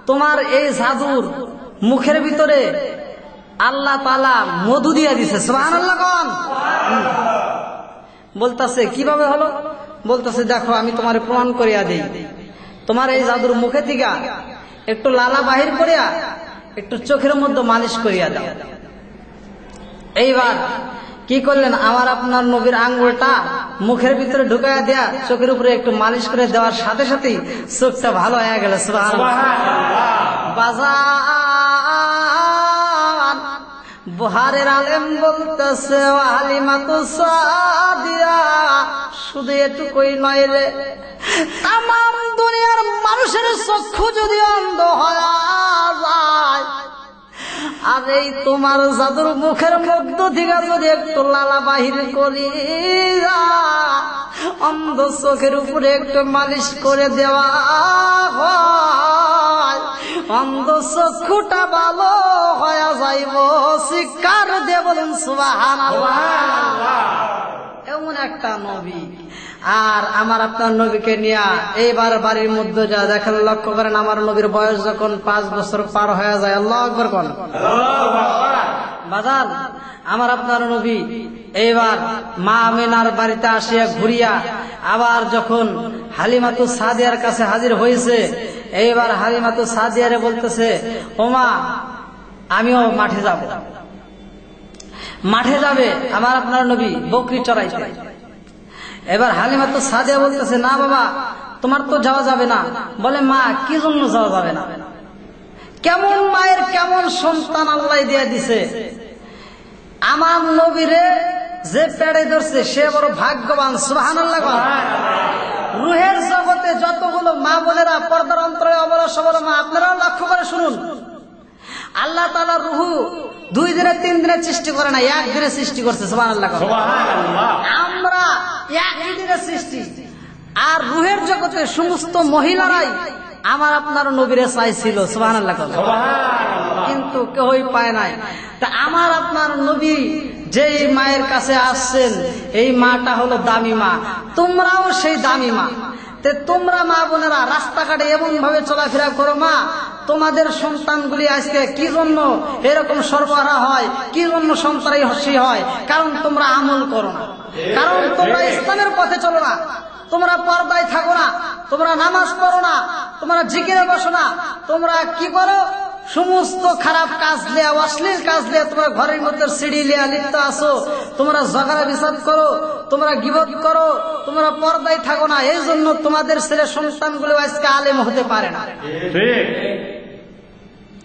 B: তোমার এই জাদুর মুখের ভিতরে আল্লাহ তাআলা মধু দিয়া দিছে। সুবহানাল্লাহ কোন? বলতাছে কিভাবে হলো? বলতাছে দেখো আমি তোমার প্রমাণ করিয়া দেই। তোমার এই জাদুর মুখে থেকে একটু লালা বাহির করিয়া একটু চোখের মধ্যে মালিশ করিয়া দাও। এইবার কি করলেন, আমার আপনার নবীর আঙ্গুলটা মুখের ভিতরে ঢুকাইয়া দেয়া চোখের উপরে একটু মালিশ করে দেওয়ার সাথে সাথেই চোখটা ভালো হয়ে গেল। সুবহানাল্লাহ। বাজান বুহারের আলেম বলতেছে হালিমাতু সাদিয়া শুধু এটুকুই নয় রে, তামাম দুনিয়ার মানুষের চক্ষু যদি অন্ধ হয়ে যায়, আর এই তোমার জাদুর মুখের মধ্য থেকে যদি একটু লালা বাহির করি অন্ধ চোখের উপরে একটু মালিশ করে দেওয়া হয়, অন্ধ চক্ষুটা ভালো হয়ে যাইব। শিক্ষার দিয়ে বলুন সুবহানাল্লাহ। এমন একটা নবী। আর আমার আপনার নবীকে নিয়ে এইবার বাড়ির মধ্যে যা দেখেন, লক্ষ্য করেন আমার নবীর বয়স যখন 5 বছর পার হয়ে যায়, আল্লাহু আকবার কোন বাজার, আমার আপনার নবী এইবার মা আমিনার বাড়িতে আসিয়া ঘুরিয়া আবার যখন হালিমাতু সাদিয়ার কাছে হাজির হয়েছে, এইবার হালিমাতু সাদিয়ারে বলতেছে ওমা আমিও মাঠে যাব। মাঠে যাবে আমার আপনার নবী বকরি চড়াইতে। এবার হালিমাতু সাদিয়া বলতেছে না বাবা তোমার তো যাওয়া যাবে না। বলে মা কি জন্য যাওয়া যাবে না? কেমন মায়ের কেমন সন্তান আল্লাহ দিয়ে দিছে। আমার নবীরে যে পেড়ে ধরছে সে বড় ভাগ্যবান। সুবহানাল্লাহ। রুহের জগতে যতগুলো মা বোনেরা পর্দার অন্তরে অবলা সবল মা, আপনারাও লক্ষ্য করে শুনুন, আল্লাহ তাআলা রুহু 2 দিনে 3 দিনে সৃষ্টি করে না, 1 দিনে সৃষ্টি করছে। সুবহানাল্লাহ। আমরা 1 দিনে সৃষ্টি। আর রুহের জগতে সমস্ত মহিলারাই আমার আপনার নবীরে চাইছিল। সুবহানাল্লাহ। কিন্তু কেউই পায় নাই। তা আমার আপনার নবী যেই মায়ের কাছে আসছেন এই মাটা হলো দামি মা, তোমরাও সেই দামি মা। তোমরা মা বোনেরা রাস্তাঘাটে এমন ভাবে চলাফেরা করো মা, তোমাদের সন্তানগুলি আজকে কি জন্য এরকম সর্বহারা হয়, কি জন্য সন্তানই হসি হয়? কারণ তোমরা আমল করো না, কারণ তোমরা ইসলামের পথে চলো না, তোমরা পর্দায় থাকো না, তোমরা নামাজ পড়ো না, তোমরা জিকিরে বসো না, তোমরা কি করো সমস্ত খারাপ কাজ লিয়া অশ্লীল কাজ লিয়া তোমরা ঘরের মধ্যে সিঁড়ি লিয়া লিপ্ত আসো, তোমরা ঝগড়া বিবাদ করো, তোমরা গীবত করো, তোমরা পর্দায় থাকো না। এই জন্য তোমাদের ছেলে সন্তানগুলো আজকে আলেম হতে পারে না।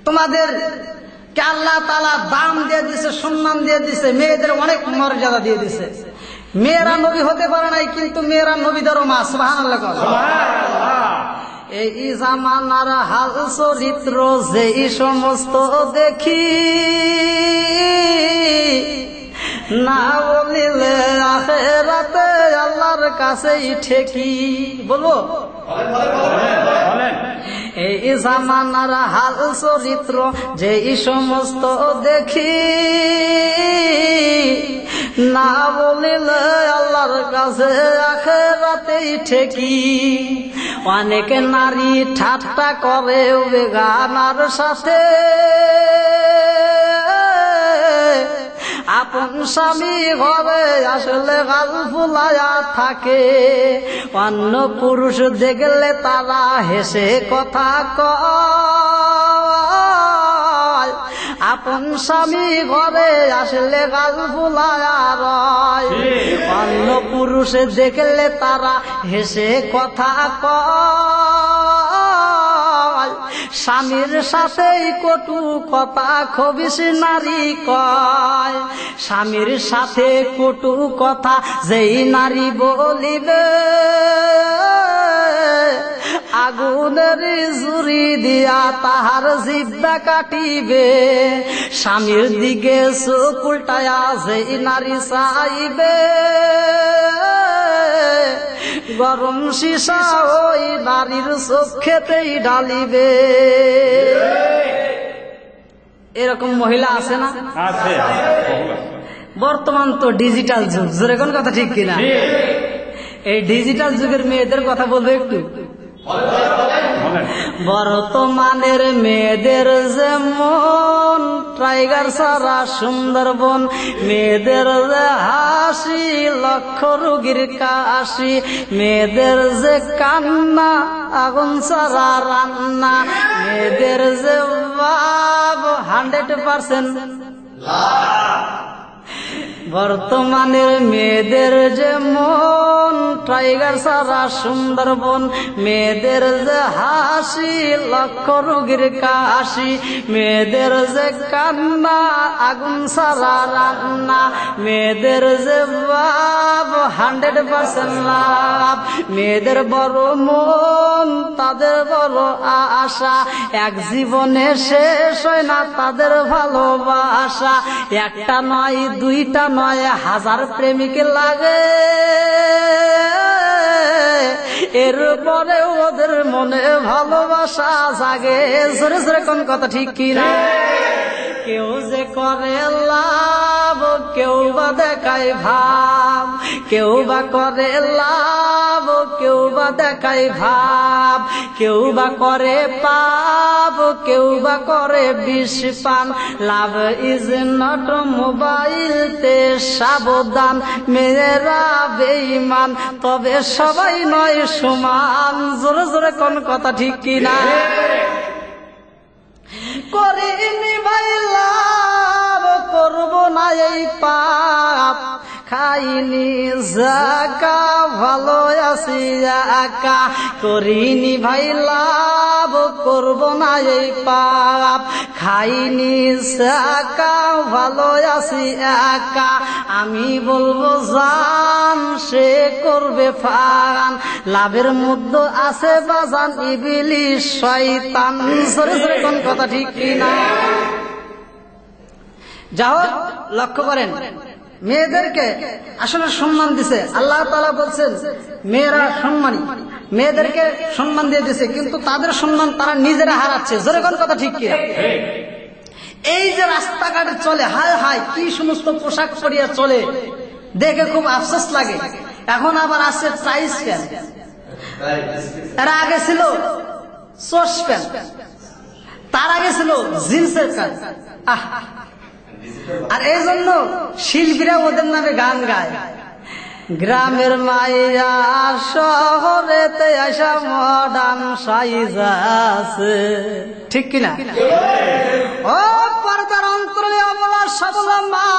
B: তোমাদের কে আল্লাহ তাআলা দাম দিয়ে দিছে, সম্মান দিয়ে দিছে, মেয়েদের অনেক মর্যাদা দিয়ে দিছে। মেয়েরা নবী হতে পারে নাই, কিন্তু মেয়েরা নবীদেরও মা। সুবহানাল্লাহ। এই জামানার হাল চরিত্র যেই সমস্ত দেখি, না বলিলে আখিরাতে আল্লাহর কাছেই ঠেকি। বলবো এই জামানার হাল চরিত্র যেই সমস্ত দেখি, না বলিলে আল্লাহর কাছে আখিরাতেই ঠেকি। অনেক নারী ঠাট্টা করে বেগানার সাথে, আপন স্বামী ঘরে আসলে গাল ফুলায়া থাকে। অন্য পুরুষ দেখলে তারা হেসে কথা কয়, আপন স্বামী ঘরে আসলে গাল ফুলায়া রয়। অন্য পুরুষ দেখলে তারা হেসে কথা কয়, স্বামীর সাথেই কটু কথা খবিস নারী কয়। স্বামীর সাথে কটু কথা যেই নারী বলিবে, আগুনের জুরি দিয়া তাহার জিহ্বা কাটিবে। স্বামীর দিকে চোখ উল্টায়া যেই নারী চাইবে, গরম সীসা ওই নারীর চোখেতেই ঢালিবে। এরকম মহিলা আছে না? আছে। বর্তমান তো ডিজিটাল যুগ, যেরকম কথা ঠিক কিনা? এই ডিজিটাল যুগের মেয়েদের কথা বলবো একটু। বর্তমানের মেয়েদের যেমন টাইগার সারা সুন্দরবন, মেয়েদের যে হাসি লক্ষ রোগীর কাশি, মেয়েদের যে কান্না আগুন সারা রান্না, মেয়েদের যে ভাব 100% বর্তমানের মেয়েদের যে মন টাইগার সারা সুন্দরবন, মেয়েদের যে হাসি লক্ষ রোগীর কাশি, মেয়েদের যে কান্না আগুন সারা রান্না, মেয়েদের যে ভাব 100% লাভ, মেয়েদের বড় মন তাদের বড় আশা, এক জীবনে শেষ হয় না তাদের ভালোবাসা, একটা নয় দুইটা নয় হাজার প্রেমিক লাগে, এরপরে ওদের মনে ভালোবাসা জাগে। জোরে জোরে কোন কথা ঠিক কিনা? কেউ যে করে লাভ, কেউ বা দেখায় ভাব, কেউ বা করে লাভ, কেউ বা দেখায় ভাব, কেউ বা করে পাপ, কেউ বা করে বিষ পান। লাভ ইজ নট মোবাইল তে সাবধান, মেয়েরা বেঈমান তবে সবাই নয় সমান। জোরে জোরে কোন কথা ঠিক কিনা? করিনি ভাই লাভ, করব না এই পাপ, খাইনি জাকা ভালো আছি একা, করিনি ভাই লাভ, করব না এই পাপ, খাইনি জাকা ভালো আছি একা। আমি বলবো জান, সে করবে ফান, লাভের মধ্যে আছে বাজান ইবলিশ শয়তান। সরে সরে কোন কথা ঠিক কিনা? যাও লক্ষ্য করেন, মেয়েদেরকে আসলে সম্মান দিছে আল্লাহ তাআলা। বলছেন মেয়েরা সম্মানী, মেয়েদেরকে সম্মান দিয়ে দিছে, কিন্তু তাদের সম্মান তারা নিজেরা হারাচ্ছে। জোরে কোন কথা ঠিক কিনা? এই যে রাস্তাঘাটে চলে, হায় হায় কি সমস্ত পোশাক পরিয়া চলে, দেখে খুব আফসোস লাগে। এখন আবার আছে ট্রাইস প্যান্ট, এর আগে ছিল সোস প্যান্ট, তার আগে ছিল জিন্সের প্যান্ট। আর এই জন্য শিল্পীরা ওদের নামে গান গায়, গ্রামের মাইয়া শহরেতে আসা মডার্ন সাইজা আছে। ঠিক কিনা? ও পর্দার অন্তরে অবলা সবলা মা,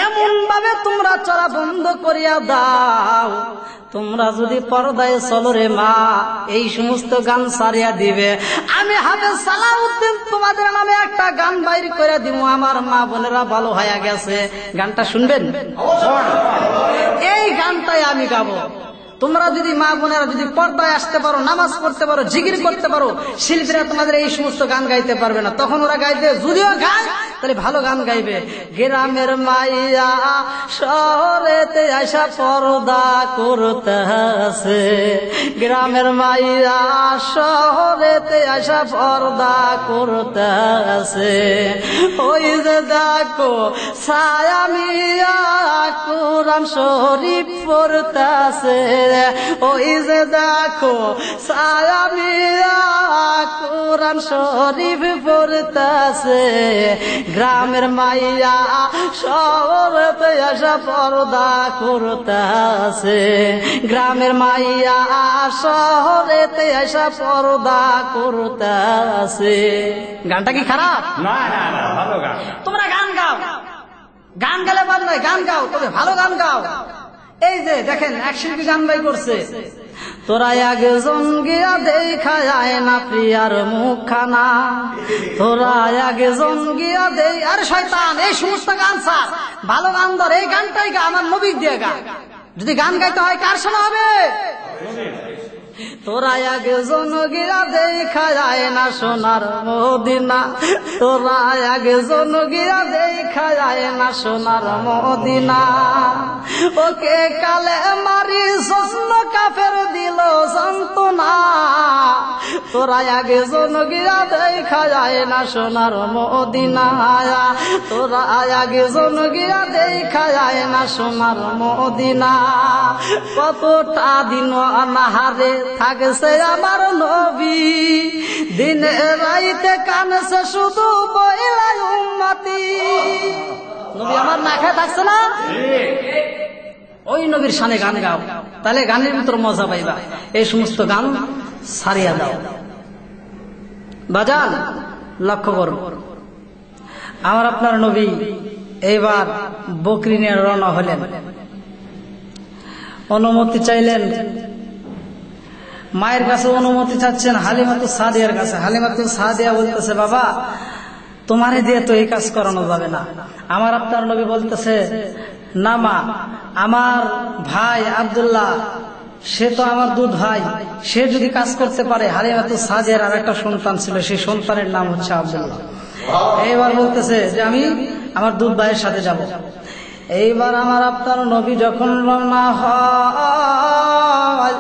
B: এমন ভাবে তোমরা চলা বন্ধ করিয়া দাও, তোমরা যদি পর্দায় চলো রে মা, এই সমস্ত গান সারিয়া দিবে। আমি হাফেজ সালাউদ্দিন তোমাদের নামে একটা গান বাইর করে দিব, আমার মা বোনেরা ভালো হয়ে গেছে। গানটা শুনবেন? এই গানটাই আমি গাবো। তোমরা যদি মা বোনেরা যদি পর্দায় আসতে পারো, নামাজ পড়তে পারো, জিকির করতে পারো, শিল্পীরা তোমাদের এই সমস্ত গান গাইতে পারবে না। তখন ওরা গাইবে, যদিও গায় তাহলে ভালো গান গাইবে। গ্রামের মাইয়া শহরেতে আসা পর্দা করতে আছে, গ্রামের মাইয়া শহরেতে আসা পর্দা করতে আছে। ওই যে দেখো ছায়া মিয়া কোরআন শরীফ পড়তে আছে, ওই যে দেখো ছায়া মিয়া কোরআন শরীফ পড়তে আছে। গ্রামের মাইয়া শহরেতে আসা পর্দা করতে আছে, গ্রামের মাইয়া শহরেতে আসা পর্দা করতে আছে। গানটা কি খারাপ?
C: না না না, ভালো গান।
B: তোমরা গান গাও, গান গালে বাদ নয়, গান গাও, তবে ভালো গান গাও। এই যে দেখেন এক শিল্পী গান বাই করছে, তোরা একজন গিয়া দেখায় না প্রিয়ার মুখখানা, তোরা একজন গিয়া দেই। আরে শয়তান, এই সমস্ত গান স্যার ভালো গান ধর, এই গানটাই গা, আমার নবী দিয়ে গা। যদি গান গাইতে হয় কার শোনা হবে? তোরা একজন গিয়া দেখায় না সোনার মদিনা, তোরা একজন গিয়া দেখা যায় না সোনার মদিনা। ওকে কালে মারি জন্য কাফের দিল সান্ত্বনা, তোরা আগে জন গিয়া দেখা যায় না সোনার মদিনা, তোরা আগে জন গিয়া দেখা যায় না সোনার মদিনা। কতটা দিন অনাহারে থাকছে আমার নবী, দিনে রাইতে কানছে শুধু বইলাই উম্মতি। নবী আমার না খেয়ে থাকছে না? ওই নবীর শানে গান গাও, তাহলে গানের ভিতর মজা পাইবা। এই সমস্ত গান ছাড়িয়া দাও। বাজান লক্ষ্য করো, আমার আপনার নবী এইবার বকরি নিয়ে রওনা হলেন। অনুমতি চাইলেন, মায়ের কাছে অনুমতি চাচ্ছেন হালিমাতু সাদিয়ার কাছে। হালিমাতু সাদিয়া বলতেছে, বাবা তোমারে দিয়ে তো এই কাজ করানো যাবে না। আমার আপনার নবী বলতেছে, না মা, আমার ভাই আব্দুল্লাহ সে তো আমার দুধ ভাই, সে যদি কাজ করতে পারে। হালিমাতু সাদিয়ার আর একটা সন্তান ছিল, সেই সন্তানের নাম হচ্ছে আব্দুল্লাহ। এইবার বলতেছে যে আমি আমার দুধ ভাইয়ের সাথে যাব। এইবার আমার আপনার নবী যখন রওনা হয়,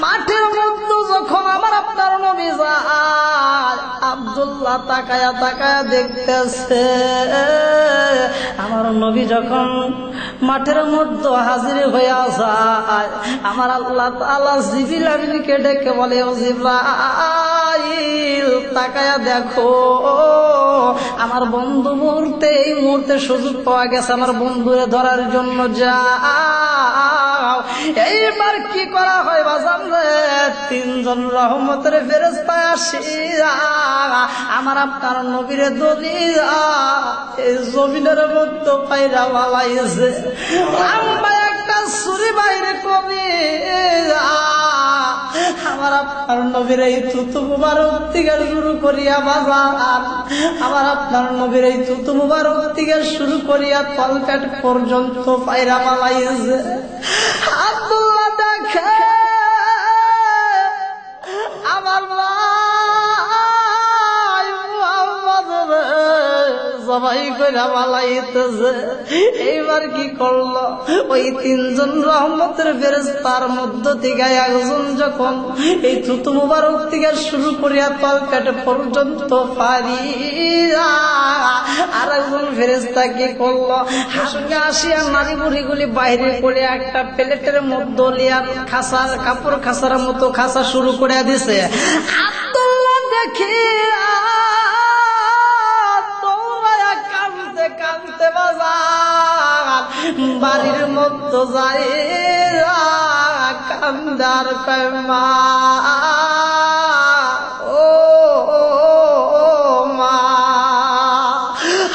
B: মাঠের মধ্যে যখন আমার আপনার নবী যায়, আব্দুল্লাহ তাকায়া তাকায়া দেখতেছে। আমার নবী যখন মাঠের মধ্যে হাজির হইয়া যায়, আমার আল্লাহ তাআলা জিবরিল আমিনকে ডেকে বলে, ও জিবরাইল তাকায়া দেখো, আমার বন্ধু মুহূর্তে এই মুহূর্তে সুযোগ পাওয়া গেছে আমার বন্ধুরে ধরার জন্য, যাও। এইবার কি করা হয় বাজান রে, তিনজন রহমতের ফেরেশতা আসিয়া আমার আপনার নবীরে দলিয়া এই জমিনের মধ্যে পায়রা বালাইছে। আমরা একটা ছুরি বাইরে করি আমার আপনার নবীর এই থুতু মুবারক থেকে শুরু করিয়া বাজার, আমার আপনার নবীর এই থুতু মুবারক থেকে শুরু করিয়া তলপেট পর্যন্ত পায়রা বালাইছে। আব্দুল্লাহ দেখে আমার ভাই মুহাম্মদ সবাই করে বালাইতেছে। এইবার কি করলো, ওই তিনজন রহমতের ফেরেশতার মধ্য থেকে একজন যখন এই থুতু মুবারক থেকে শুরু করিয়া তলপেট পর্যন্ত পারিয়া, আর একজন ফেরেশতা কি করলো, হাসুকে আসিয়া নারী বুড়িগুলি বাইরে করে একটা প্লেটের মধ্যে লিয়া খাসার কাপড় খাসার মতো খাসা শুরু করে দিছে। আব্দুল্লাহ দেখিয়া তোমরা কাঁদতে কাঁদতে বাজার বাড়ির মধ্যে যাই কান্দার কয় মা, ও মা।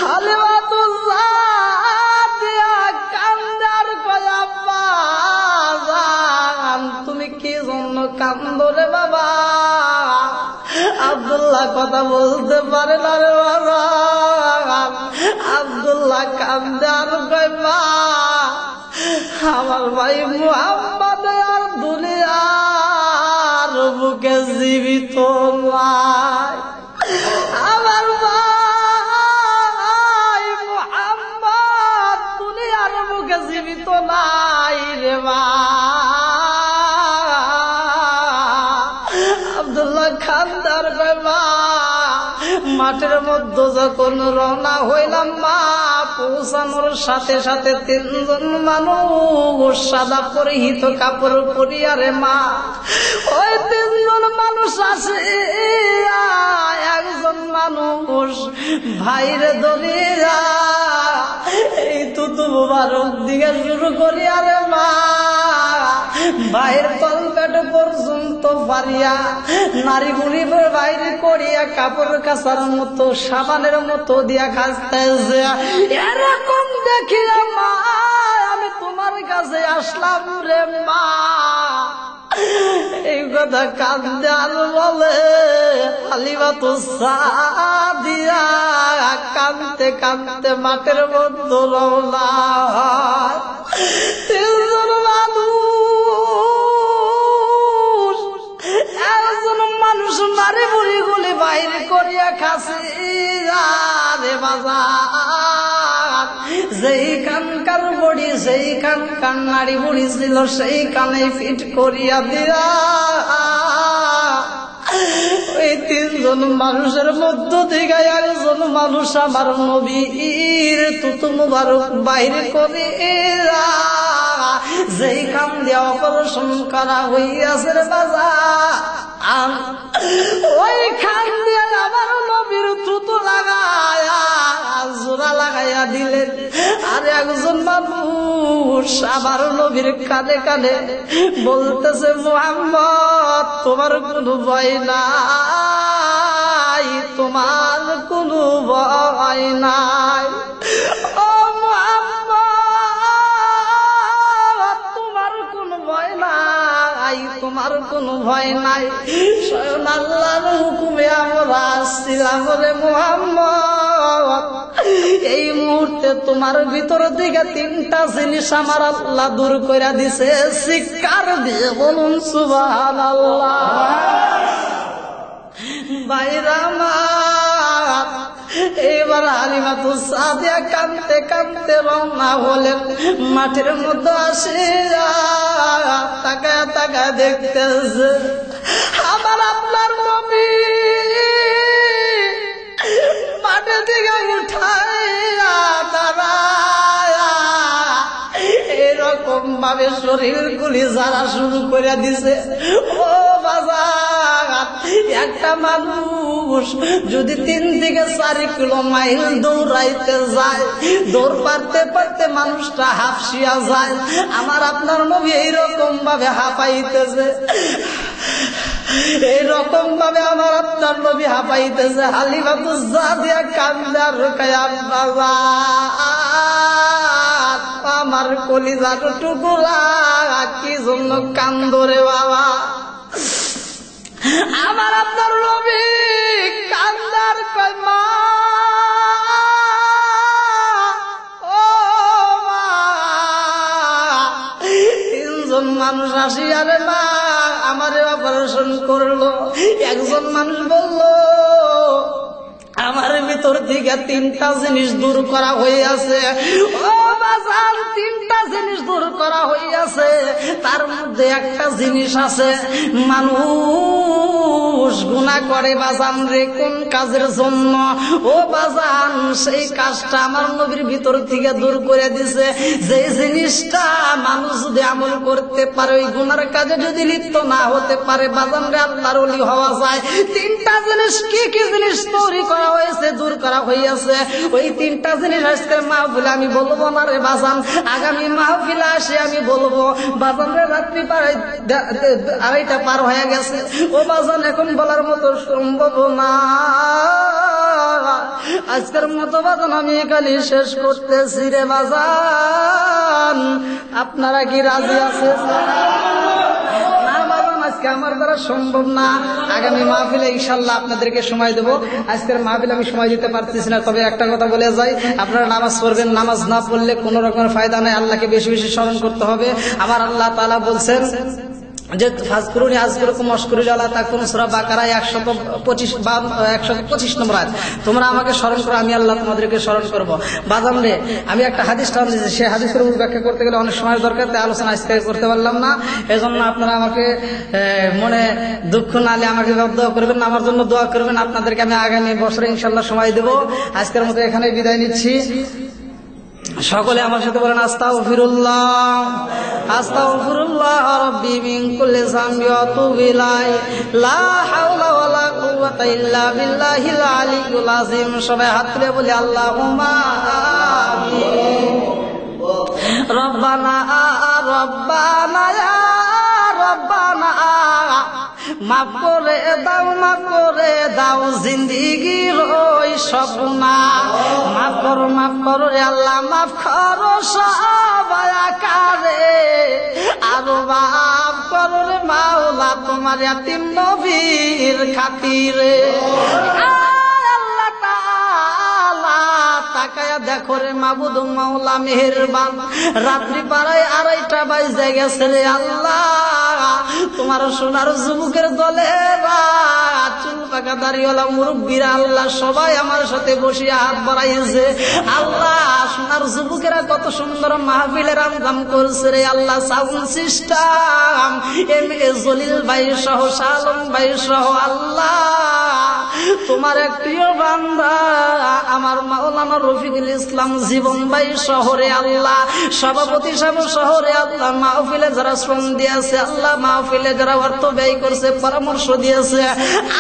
B: হালিমাতু সাদিয়া কান্দার কয় আব্বা জান, তুমি কি জন্য কান্দো রে বাবা? আব্দুল্লাহ কথা বলতে পারে না রে বাবা। আব্দুল্লাহ কান্দার কয় মা, আমার ভাই মুহাম্মদ আর দুনিয়ার বুকে জীবিত নাই। আমার ভাই মুহাম্মদ দুনিয়ার বুকে জীবিত নাই রে মা। আব্দুল্লাহ খানদার মা, মাঠের মধ্যে যখন রওনা হইলাম, মা পৌঁছানোর সাথে সাথে তিনজন মানুষ সাদা পরিহিত কাপড় পরিয়া রে মা, ওই তিনজন মানুষ আসে, একজন মানুষ ভাইরে দলিয়া এই তুতু মুবারক দিকে শুরু করিয়া রে মা, ভাইয়ের তলপেট পর্যন্ত পারিয়া নারী বুড়ি বাইরে করিয়া কাপড় কাচার মতো সাবানের মতো দিয়া খাসতেছে। এরকম দেখিয়া মা আমি তোমার কাছে আসলাম রে মা। এই কথা কাঁদতে আর বলে হালিমাতু সাদিয়া কাঁদতে কাঁদতে মাঠের মধ্যে রওনা হয়। তিনজন মানুষ, একজন মানুষ নারী বুড়ি গুলি বাইরে করিয়া খাসি আর রে বাজার, যেই কানকার বড়ি সেই কানকার নাড়ি বুড়ি ছিল সেই কানে ফিট করিয়া দিয়া ওই তিনজন মানুষের মধ্য থেকে একজন মানুষ আমার নবীর তুতু মুবারক বাইরে করে যেই কান দিয়ে অপারেশন করা হইয়াছে রে বাজার, ওই খান দিয়ে আমার নবীর তুতু লাগায়া জোড়া লাগাইয়া দিলেন। আর একজন মানুষ আমার নবীর কানে কানে বলতেছে, মুহাম্মদ তোমার কোনো ভয় নাই, তোমার কোনো ভয় নাই। ও মুহাম্মদ তোমার কোনো ভয় নাই, তোমার কোনো ভয় নাই। স্বয়ং আল্লাহর হুকুমে আমরা আসছিলাম রে মুহাম্মদ। এই মুহূর্তে তোমার ভিতর থেকে তিনটা জিনিস আমার আল্লাহ দূর করে দিছে, চিৎকার দিয়ে বলুন সুবহানাল্লাহ। বাইরা আমার এবার হালিমাতু সাদিয়া কাঁদতে কাঁদতে রওনা হলেন মাঠের মধ্যে। আসে তাকায় তাকায় দেখতেছে আমার আপনার নবী মাঠে থেকে উঠাইয়া দাঁড়ায়া এরকম ভাবে শরীর গুলি যারা শুরু করে দিছে। ও বাজার, একটা মানুষ যদি 3 থেকে 4 কিলোমাইল দৌড়াইতে যায়, দৌড় পারতে পারতে মানুষটা হাঁফিয়া যায়। আমার আপনার নবী এইরকম ভাবে হাঁপাইতেছে, এইরকম ভাবে আমার আপনার নবী হাঁপাইতেছে। হালিমাতু সাদিয়া কান্দা রুকায়া বাবা আমার কলিজার টুকরা কি জন্য কান্দরে বাবা। আমার আপনার নবী কান্দার কয় মা, ও মা। 3 জন মানুষ আসিয়া রে মা আমারে অপারেশন করলো। একজন মানুষ বলল আমার ভিতর থেকে 3টা জিনিস দূর করা হইয়াছে। ও বাজার, 3টা জিনিস দূর করা হইয়াছে। তার মধ্যে একটা জিনিস আছে, মানুষ গুনাহ করে বাজান রে কোন কাজের জন্য। ও বাজান, সেই কাজটা আমার নবীর ভিতর থেকে দূর করে দিছে। যে জিনিসটা মানুষ যদি আমল করতে পারে, ওই গুনার কাজে যদি লিপ্ত না হতে পারে, বাজান রে আল্লাহর ওলি হওয়া যায়। 3টা জিনিস কি কি জিনিস তৈরি করা হয়েছে, দূর করা হইয়াছে। ওই 3টা জিনিস আজকের মাহফিলে আমি বলবো না রে বাজান, আগামী মাহফিলে আসে আমি বলবো। বাজান রে রাত্রি 2:30 পার হয়ে গেছে। ও বাজান, এখন বলার মতো সম্ভব না। আজকের মতো বাজান আমি এখানে শেষ করতেছি রে বাজান। আপনারা কি রাজি আছেন? আজকে আমার দ্বারা সম্ভব না, আগামী মাহফিলে ইনশাআল্লাহ আপনাদেরকে সময় দেব। আজকের মাহফিলে আমি সময় দিতে পারতেছি না। তবে একটা কথা বলে যাই, আপনারা নামাজ পড়বেন, নামাজ না পড়লে কোনো রকমের ফায়দা নাই। আল্লাহকে বেশি বেশি স্মরণ করতে হবে। আমার আল্লাহ তাআলা বলছেন যে ফাজকুরুনি আযকুরুকুম ওয়াশকুরুলি আলা তাকুরুন, সূরা বাকারা 125 নম্বর আয়াত। তোমরা আমাকে স্মরণ করো, আমি আল্লাহ তোমাদেরকে স্মরণ করব। বাজান রে, আমি একটা হাদিস টান দিয়েছি, সেই হাদিসের উপর ব্যাখ্যা করতে গেলে অনেক সময় দরকার, তাই আলোচনা আজকে করতে পারলাম না। এজন্য আপনারা আমাকে মনে দুঃখ না নিয়ে আমাকে দোয়া করবেন, আমার জন্য দোয়া করবেন। আপনাদেরকে আমি আগামী বছরে ইনশাআল্লাহ সময় দেব। আজকের মতো এখানে বিদায় নিচ্ছি। সকলে আমার সাথে বলেন আস্তাগফিরুল্লাহ, আস্তাগফিরুল্লাহ রাব্বি মিন কুল্লি যামবি ওয়া আতুবু ইলাইহি, লা হাওলা ওয়ালা কুওয়াতা ইল্লা বিল্লাহিল আলিয়্যিল আযীম। সবাই হাত তুলে বলি আল্লাহুম্মা আমিন। রব্বানা রব্বানা ইয়া রব্বানা, মাফ করে দাও, মাফ করে দাও জিন্দেগির ওই স্বপ্না। মাফ করো রে আল্লাহ, মাফ করো সবাই আকারে। আরো মাফ করো রে মাওলা তোমার ইয়াতিম নবীর খাতিরে। আল্লাহ তাআলা তাকায়া দেখো রে মাবুদ মাওলা মেহেরবান, রাত্রি 2:30 বাজে গেছে রে আল্লাহ। তোমার সোনার যুবকের দলে চুল পাকা দাড়িওয়ালা মুরব্বীরা আল্লাহ সবাই আমার সাথে বসিয়া হাত বাড়াইছে। আল্লাহ সোনার যুবকেরা কত সুন্দর মাহফিলের আঞ্জাম করছে রে আল্লাহ। Sound system M A Jalil ভাই সহ শালম ভাই সহ আল্লাহ তোমার এক প্রিয় বান্দা আমার মাওলানা রফিকুল ইসলাম জীবন ভাই শহরে আল্লাহ সভাপতি সাহেব শহরে আল্লাহ মাহফিলে যারা শ্রম দিয়েছে আল্লাহ মাহফিলে যারা অর্থ ব্যয় করছে পরামর্শ দিয়েছে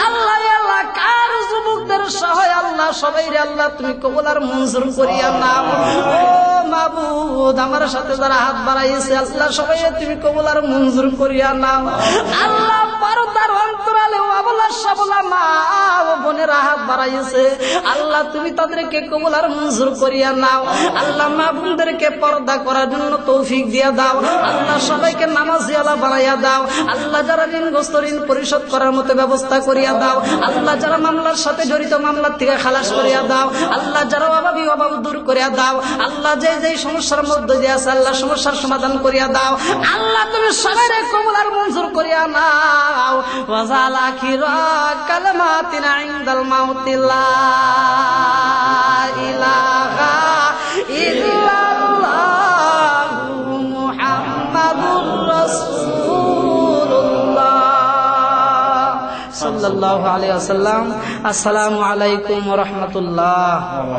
B: আল্লাহ এলাকার যুবকদের সহ আল্লাহ সবাই রে আল্লাহ তুমি কবুল আর মঞ্জুর করিয়া নাও। ও মাবুদ আমার সাথে যারা হাত বাড়াইছে আল্লাহ সবাই তুমি কবুল আর মঞ্জুর করিয়া নাও। আল্লাহ পর্দার অন্তরালে আবলা সাবলা মা বোনেরা হাত বাড়াইছে আল্লাহ তুমি তাদেরকে কবুল আর মঞ্জুর করিয়া নাও। আল্লাহ মা বোনদেরকে পর্দা করার জন্য তৌফিক দিয়া দাও। আল্লাহ সবাইকে নামাজি আলা বানাইয়া দাও। আল্লাহ যারা ঋণগ্রস্ত ঋণ পরিশোধ করার মতো ব্যবস্থা করিয়া দাও। আল্লাহ যারা মামলার সাথে জড়িত মামলার থেকে খালাস করিয়া দাও। আল্লাহ যারা অভাবী অভাব দূর করিয়া দাও। আল্লাহ যে যে সমস্যার মধ্যে দিয়ে আছে আল্লাহ সমস্যার সমাধান করিয়া দাও। আল্লাহ তুমি সবাইকে কবুল আর মঞ্জুর করিয়া নাও। ওয়াজাল আখিরা কালমাতিনা ইনদাল মাউতি লা ইলাহা ইল্লাল্লাহু মুহাম্মাদুর রাসূলুল্লাহ সাল্লাল্লাহু আলাইহি ওয়াসাল্লাম। আসসালামু আলাইকুম ওয়া রাহমাতুল্লাহ।